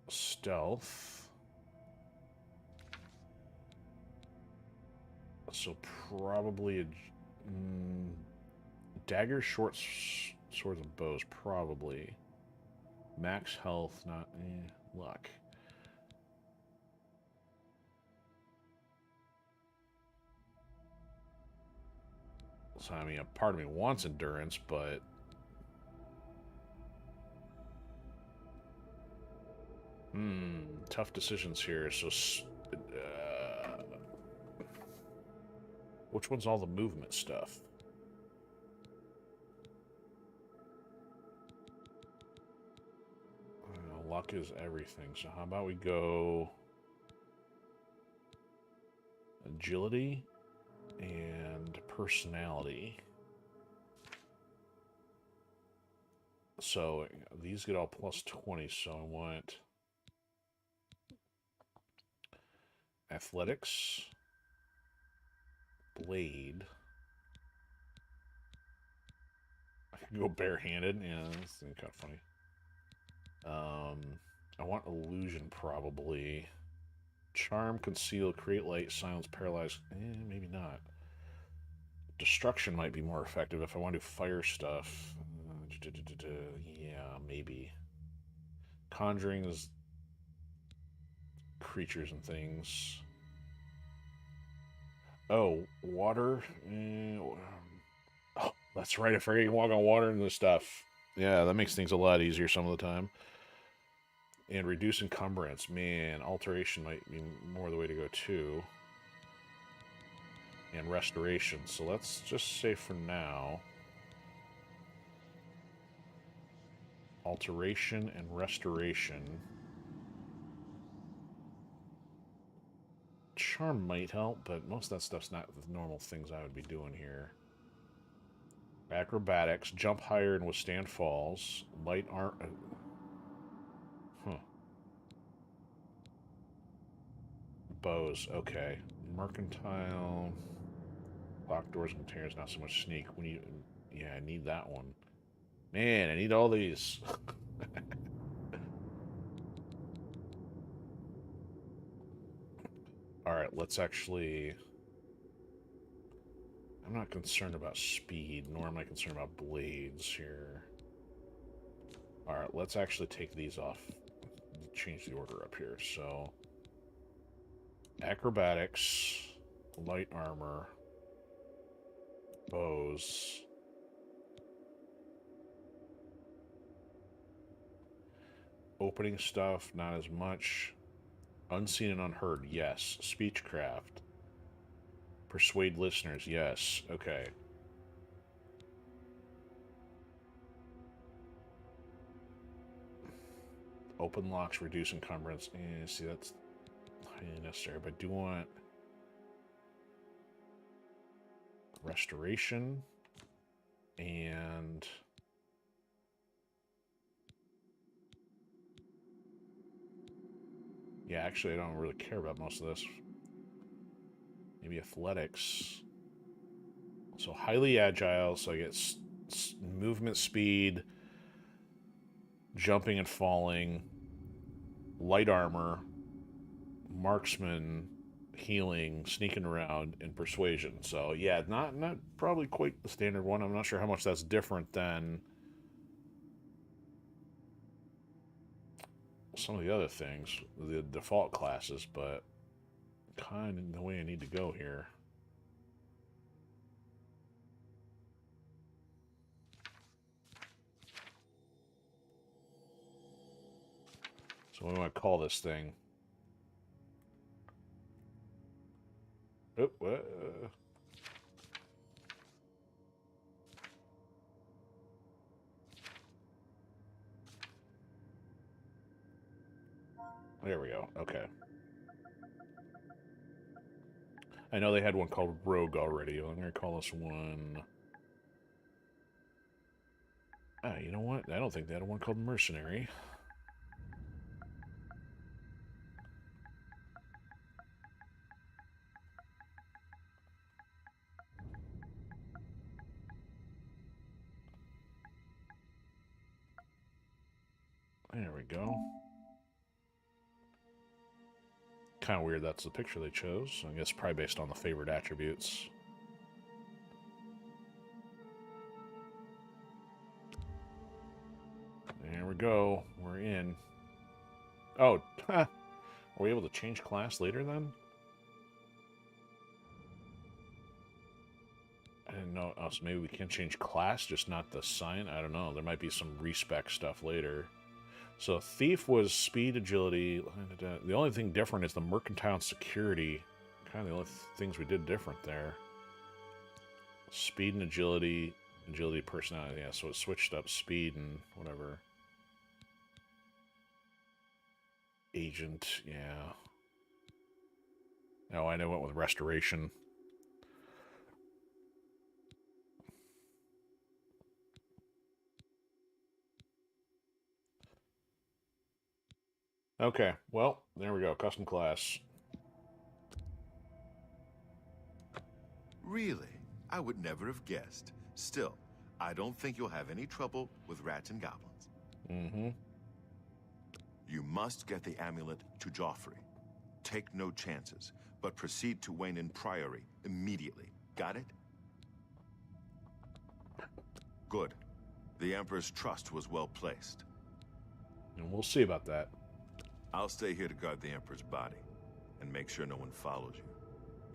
[SPEAKER 1] Stealth. So probably a dagger, short swords, and bows. Probably max health. Not luck. So I mean, a part of me wants endurance, but tough decisions here. So, which one's all the movement stuff? Luck is everything. So how about we go agility and personality. So these get all plus 20, so I want athletics, blade. I can go barehanded. Yeah, that's kind of funny. I want illusion probably. Charm, conceal, create light, silence, paralyze. Maybe not. Destruction might be more effective if I want to do fire stuff. Yeah, maybe. Conjuring is creatures and things. Oh, water. Oh, that's right. I forget you can walk on water and this stuff. Yeah, that makes things a lot easier some of the time. And reduce encumbrance. Man, alteration might be more the way to go too. And restoration. So let's just say for now, alteration and restoration. Charm might help, but most of that stuff's not the normal things I would be doing here. Acrobatics, jump higher and withstand falls. Light arm. Bows, okay. Mercantile. Lock doors and containers, not so much sneak. Yeah, I need that one. Man, I need all these. Alright, let's actually... I'm not concerned about speed, nor am I concerned about blades here. Alright, let's actually take these off. Change the order up here, so... Acrobatics, light armor, bows. Opening stuff, not as much. Unseen and unheard, yes. Speechcraft. Persuade listeners, yes. Okay. Open locks, reduce encumbrance. See, that's highly necessary, but I do want restoration and yeah, actually I don't really care about most of this. Maybe athletics. So highly agile, so I get movement speed, jumping and falling, light armor, marksman, healing, sneaking around, and persuasion. So yeah, not probably quite the standard one. I'm not sure how much that's different than some of the other things, the default classes, but kind of the way I need to go here. So what do I call this thing? Oh, there we go. Okay. I know they had one called Rogue already. I'm going to call this one... Ah, you know what? I don't think they had one called Mercenary. There we go. Kind of weird that's the picture they chose. I guess probably based on the favorite attributes. There we go. We're in. Oh, are we able to change class later then? I didn't know. Oh, so maybe we can change class, just not the sign? I don't know. There might be some respec stuff later. So Thief was speed, agility. The only thing different is the mercantile and security. Kind of the only things we did different there. Speed and agility. Agility, personality. Yeah, so it switched up speed and whatever. Agent, yeah. Oh, I know, went with restoration. Okay, well, there we go. Custom class.
[SPEAKER 6] Really? I would never have guessed. Still, I don't think you'll have any trouble with rats and goblins.
[SPEAKER 1] Mm-hmm.
[SPEAKER 6] You must get the amulet to Joffrey. Take no chances, but proceed to Wayne Priory immediately. Got it? Good. The Emperor's trust was well placed.
[SPEAKER 1] And we'll see about that.
[SPEAKER 6] I'll stay here to guard the Emperor's body, and make sure no one follows you.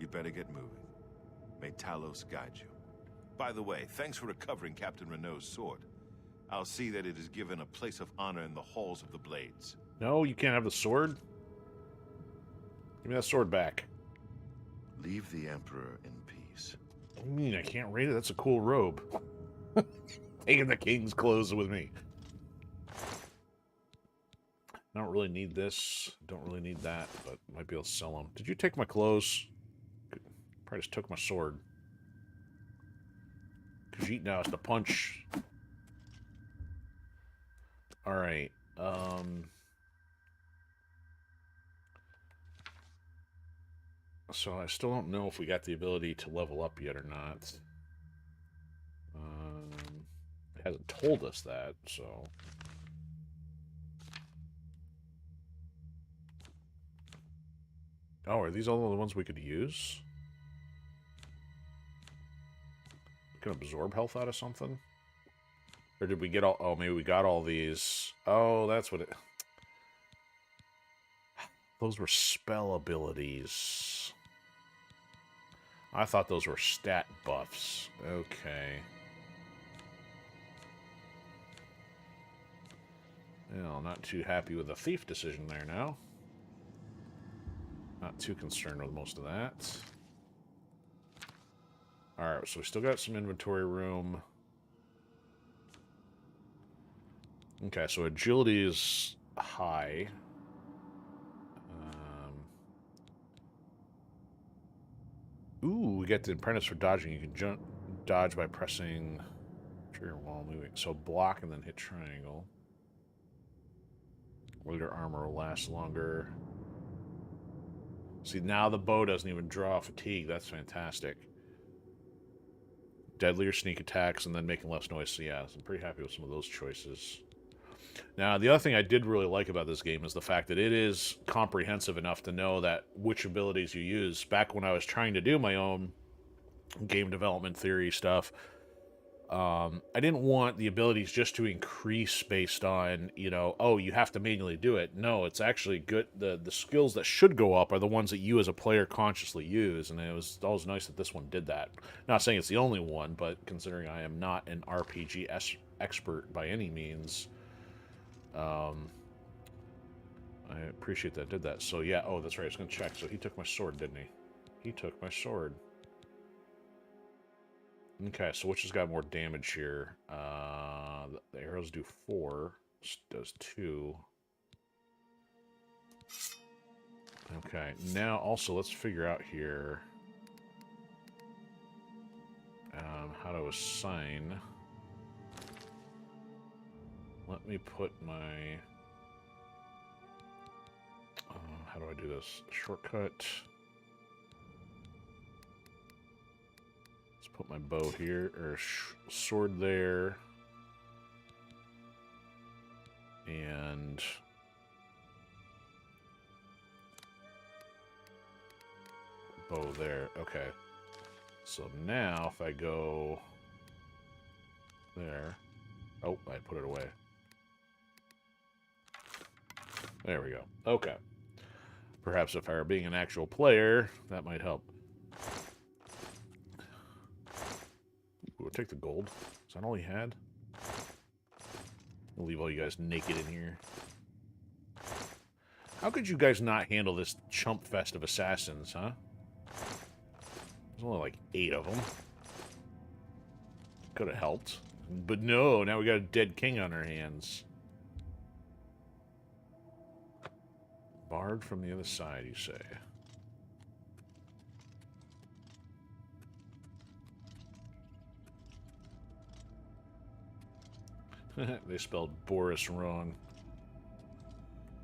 [SPEAKER 6] You better get moving. May Talos guide you. By the way, thanks for recovering Captain Renault's sword. I'll see that it is given a place of honor in the halls of the Blades.
[SPEAKER 1] No, you can't have the sword. Give me that sword back.
[SPEAKER 6] Leave the Emperor in peace.
[SPEAKER 1] What do you mean I can't rate it? That's a cool robe. Taking the king's clothes with me. I don't really need this. Don't really need that, but might be able to sell them. Did you take my clothes? Probably just took my sword. Khajiit now has to punch. Alright. So I still don't know if we got the ability to level up yet or not. It hasn't told us that, so... Oh, are these all the ones we could use? We can absorb health out of something? Or did we get all... Oh, maybe we got all these. Oh, that's what it... Those were spell abilities. I thought those were stat buffs. Okay. Well, not too happy with the thief decision there now. Not too concerned with most of that. Alright, so we still got some inventory room. Okay, so agility is high. Ooh, we get the apprentice for dodging. You can dodge by pressing trigger while moving. So block and then hit triangle. Your armor will last longer. See, now the bow doesn't even draw fatigue. That's fantastic. Deadlier sneak attacks and then making less noise. So yeah, I'm pretty happy with some of those choices. Now, the other thing I did really like about this game is the fact that it is comprehensive enough to know that which abilities you use. Back when I was trying to do my own game development theory stuff, I didn't want the abilities just to increase based on, you know, oh, you have to manually do it. No, it's actually good. The skills that should go up are the ones that you as a player consciously use, and it was always nice that this one did that. Not saying it's the only one, but considering I am not an RPG expert by any means, I appreciate that it did that. So yeah, oh, that's right, I was going to check. So he took my sword, didn't he? He took my sword. Okay, so which has got more damage here? The arrows do 4. This does 2. Okay, now also let's figure out here how to assign. Let me put my... how do I do this? Shortcut. Put my bow here, or sword there. And bow there. Okay. So now if I go there. Oh, I put it away. There we go. Okay. Perhaps if I were being an actual player, that might help. Ooh, I'll take the gold. Is that all he had? I'll leave all you guys naked in here. How could you guys not handle this chump fest of assassins, huh? There's only like 8 of them. Could have helped. But no, now we got a dead king on our hands. Barred from the other side, you say? They spelled Boris wrong.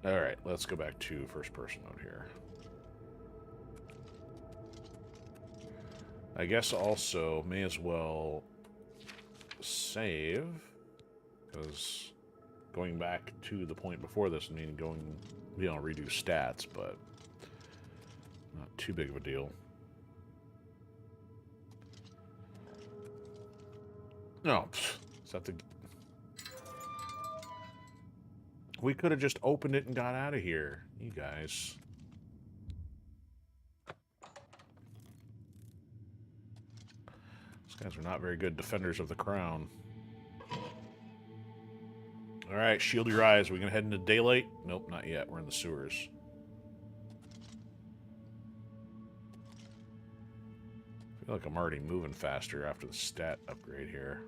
[SPEAKER 1] Alright, let's go back to first person mode here. I guess also may as well save, because going back to the point before this, I mean, redo stats, but not too big of a deal. No, is that the... We could have just opened it and got out of here, you guys. These guys are not very good defenders of the crown. Alright, shield your eyes. Are we going to head into daylight? Nope, not yet. We're in the sewers. I feel like I'm already moving faster after the stat upgrade here.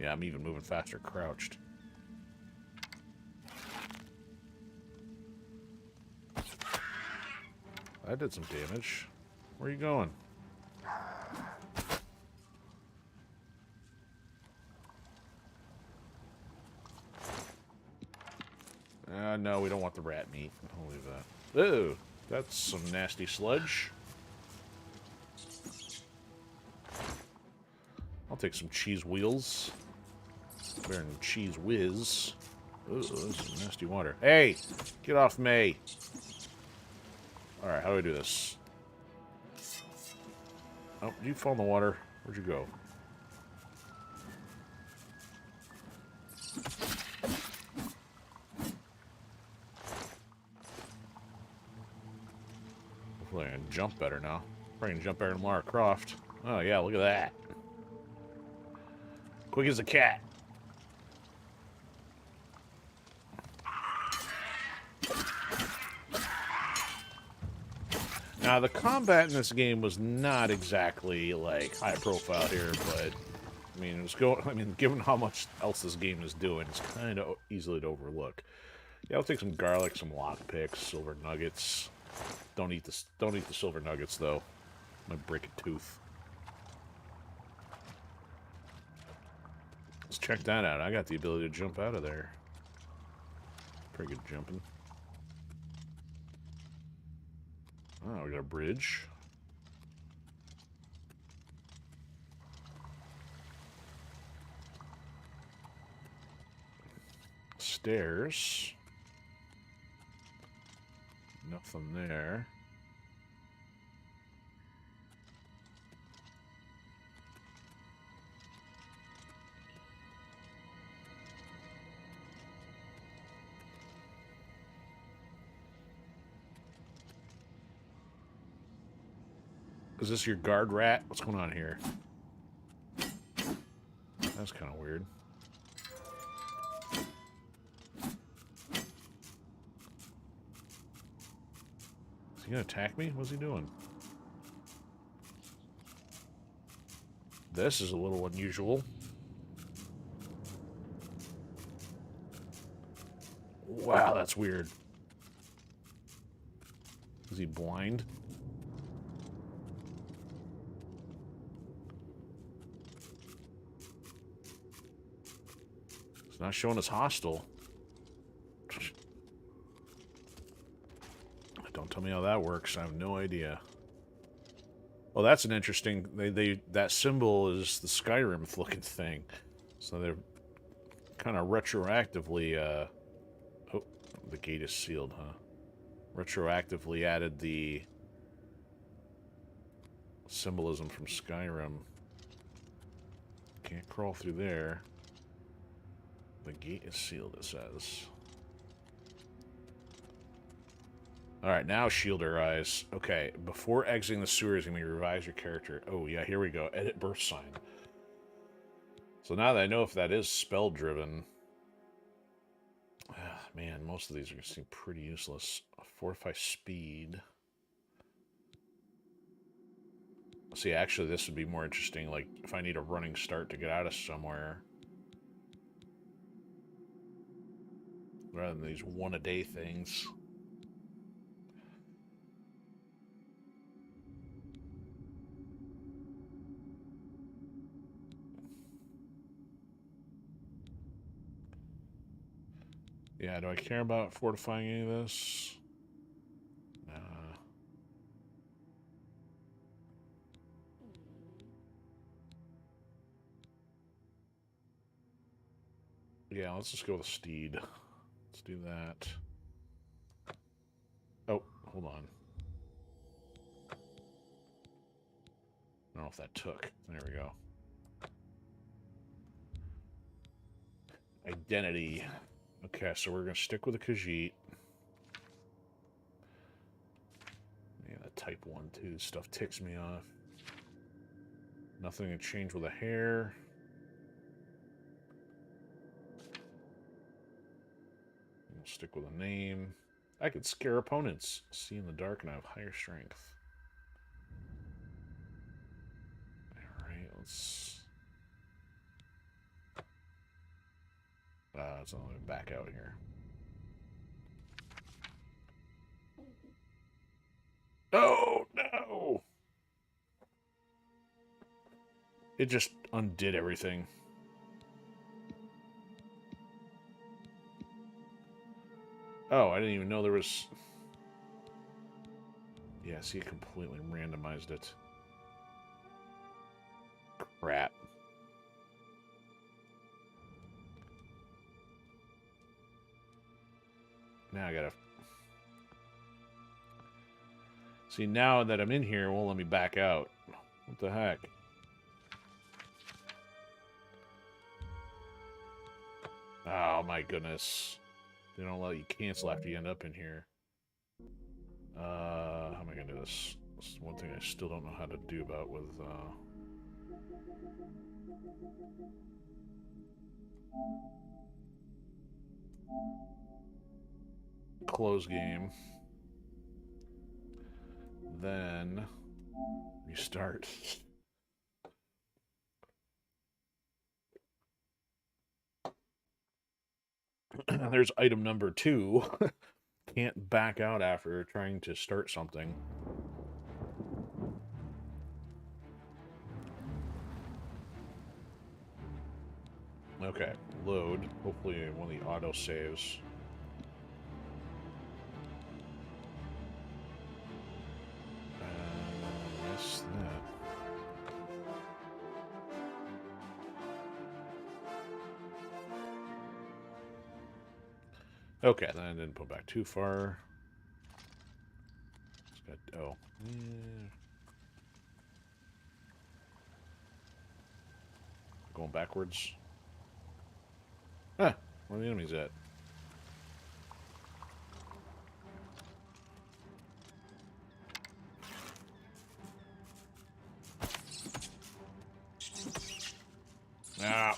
[SPEAKER 1] Yeah, I'm even moving faster crouched. That did some damage. Where are you going? No, we don't want the rat meat. I'll leave that. Ooh, that's some nasty sludge. I'll take some cheese wheels. Better than cheese whiz. Ooh, this is nasty water. Hey! Get off me! Alright, how do I do this? Oh, did you fall in the water? Where'd you go? Hopefully I can jump better now. Probably can jump better than Lara Croft. Oh yeah, look at that. Quick as a cat. Now, the combat in this game was not exactly, like, high profile here, but, I mean, given how much else this game is doing, it's kind of easily to overlook. Yeah, I'll take some garlic, some lockpicks, silver nuggets. Don't eat the silver nuggets, though. I might break a tooth. Let's check that out. I got the ability to jump out of there. Pretty good jumping. Oh, we got a bridge. Stairs. Nothing there. Is this your guard rat? What's going on here? That's kind of weird. Is he gonna attack me? What's he doing? This is a little unusual. Wow, that's weird. Is he blind? It's not showing us hostile. Don't tell me how that works. I have no idea. Well, that's an interesting. That symbol is the Skyrim looking thing, so they're kind of retroactively. Oh, the gate is sealed, huh? Retroactively added the symbolism from Skyrim. Can't crawl through there. The gate is sealed, it says. Alright, now shield our eyes. Okay, before exiting the sewers, you may revise your character. Oh, yeah, here we go. Edit birth sign. So now that I know if that is spell-driven... man, most of these are going to seem pretty useless. Fortify speed. See, actually, this would be more interesting, like, if I need a running start to get out of somewhere. Rather than these one-a-day things. Yeah, do I care about fortifying any of this? Nah. Yeah, let's just go with steed. Let's do that. Oh, hold on. I don't know if that took. There we go. Identity. Okay, so we're going to stick with the Khajiit. Yeah, that type 1, too. Stuff ticks me off. Nothing to change with the hair. We'll stick with a name. I could scare opponents. See in the dark and I have higher strength. Alright, let's... let's only back out here. Oh, no! It just undid everything. Oh, I didn't even know there was... Yeah, see, it completely randomized it. Crap. Now I gotta... See, now that I'm in here, it won't let me back out. What the heck? Oh, my goodness. They don't let you cancel after you end up in here. How am I gonna do this? This is one thing I still don't know how to do about with, close game. Then restart. There's item number 2. Can't back out after trying to start something. Okay, load. Hopefully one of the auto saves. Yes, that. Okay, then I didn't put back too far. It's got, oh. Going backwards. Huh, where are the enemies at? Ah.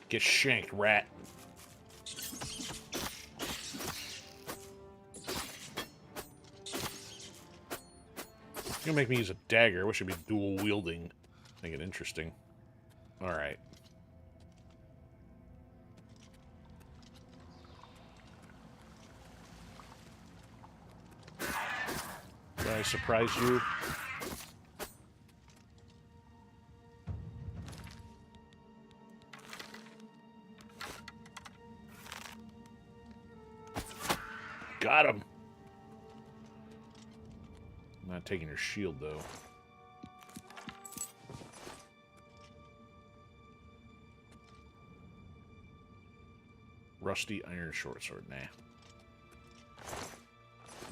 [SPEAKER 1] Get shanked, rat. You're gonna make me use a dagger. I wish it'd be dual wielding. Make it interesting. Alright. Did I surprise you? Got him. I'm not taking your shield, though. Rusty iron short sword. Nah.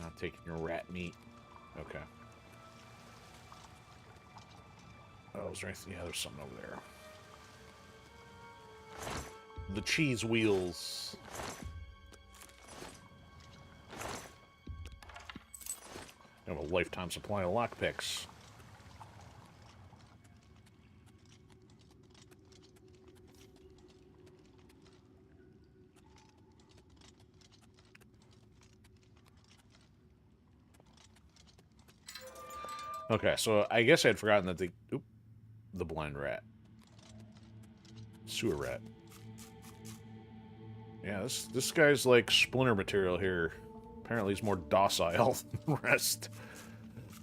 [SPEAKER 1] Not taking your rat meat. Okay. Oh, is there anything? Yeah, there's something over there. The cheese wheels. I have a lifetime supply of lockpicks. Okay, so I guess I had forgotten that the blind rat. Sewer rat. Yeah, this guy's like splinter material here. Apparently he's more docile than the rest.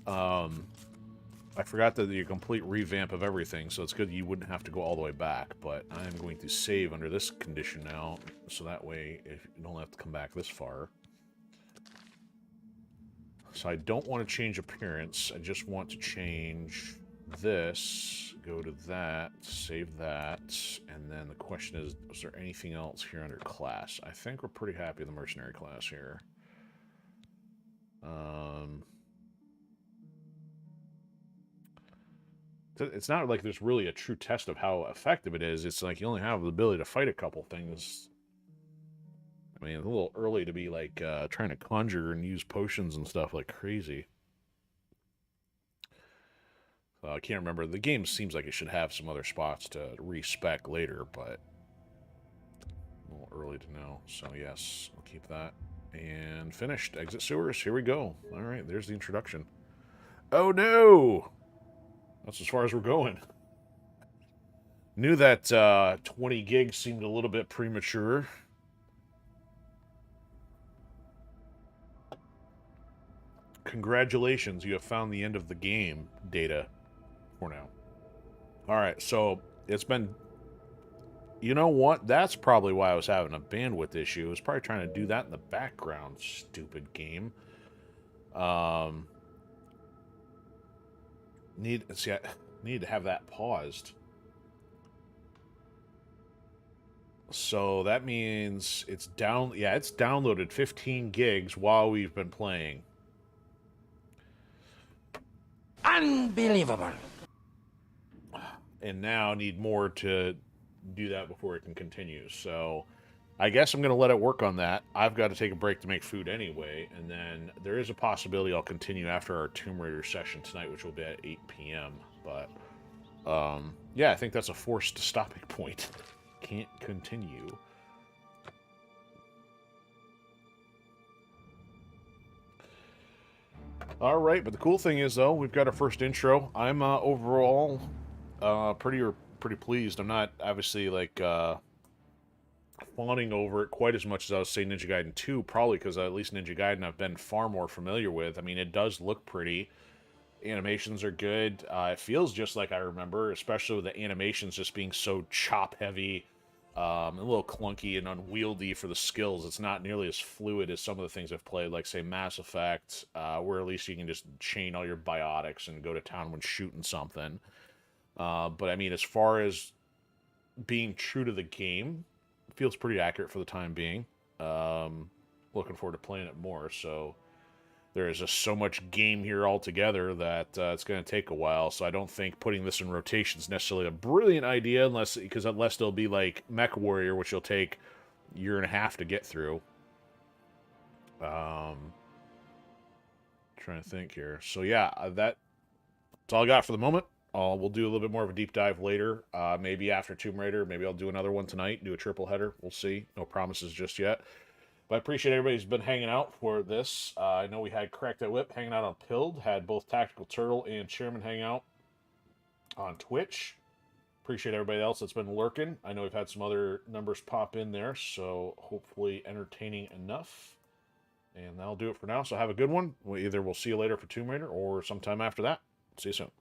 [SPEAKER 1] I forgot that the complete revamp of everything, so it's good you wouldn't have to go all the way back, but I'm going to save under this condition now, so that way if you don't have to come back this far. So I don't want to change appearance, I just want to change this, go to that, save that, and then the question is there anything else here under class? I think we're pretty happy with the mercenary class here. It's not like there's really a true test of how effective it is. It's like you only have the ability to fight a couple things. I mean, it's a little early to be like trying to conjure and use potions and stuff like crazy. I can't remember. The game seems like it should have some other spots to respec later, but a little early to know. So yes, I'll keep that. And finished. Exit sewers. Here we go. All right, there's the introduction. Oh no! That's as far as we're going. Knew that 20 gigs seemed a little bit premature. Congratulations, you have found the end of the game data for now. Alright, so it's been... You know what? That's probably why I was having a bandwidth issue. I was probably trying to do that in the background, stupid game. Need to have that paused. So that means it's down. Yeah, it's downloaded 15 gigs while we've been playing.
[SPEAKER 3] Unbelievable.
[SPEAKER 1] And now need more to do that before it can continue. So I guess I'm going to let it work on that. I've got to take a break to make food anyway. And then there is a possibility I'll continue after our Tomb Raider session tonight, which will be at 8 p.m. But, yeah, I think that's a forced stopping point. Can't continue. All right, but the cool thing is, though, we've got our first intro. I'm overall pretty pleased. I'm not obviously like fawning over it quite as much as I was saying Ninja Gaiden 2, probably because at least Ninja Gaiden I've been far more familiar with. I mean, it does look pretty. Animations are good. It feels just like I remember, especially with the animations just being so chop heavy. A little clunky and unwieldy for the skills. It's not nearly as fluid as some of the things I've played, like, say, Mass Effect, where at least you can just chain all your biotics and go to town when shooting something. But, I mean, as far as being true to the game, it feels pretty accurate for the time being. Looking forward to playing it more, so... There is just so much game here altogether that it's going to take a while, so I don't think putting this in rotation is necessarily a brilliant idea, unless there'll be like Mech Warrior, which will take a year and a half to get through. Trying to think here. So yeah, that's all I got for the moment. We'll do a little bit more of a deep dive later, maybe after Tomb Raider. Maybe I'll do another one tonight, do a triple header. We'll see. No promises just yet. But I appreciate everybody who's been hanging out for this. I know we had Crack That Whip hanging out on Pilled, had both Tactical Turtle and Chairman hang out on Twitch. Appreciate everybody else that's been lurking. I know we've had some other numbers pop in there, so hopefully entertaining enough. And that'll do it for now, so have a good one. We'll see you later for Tomb Raider or sometime after that. See you soon.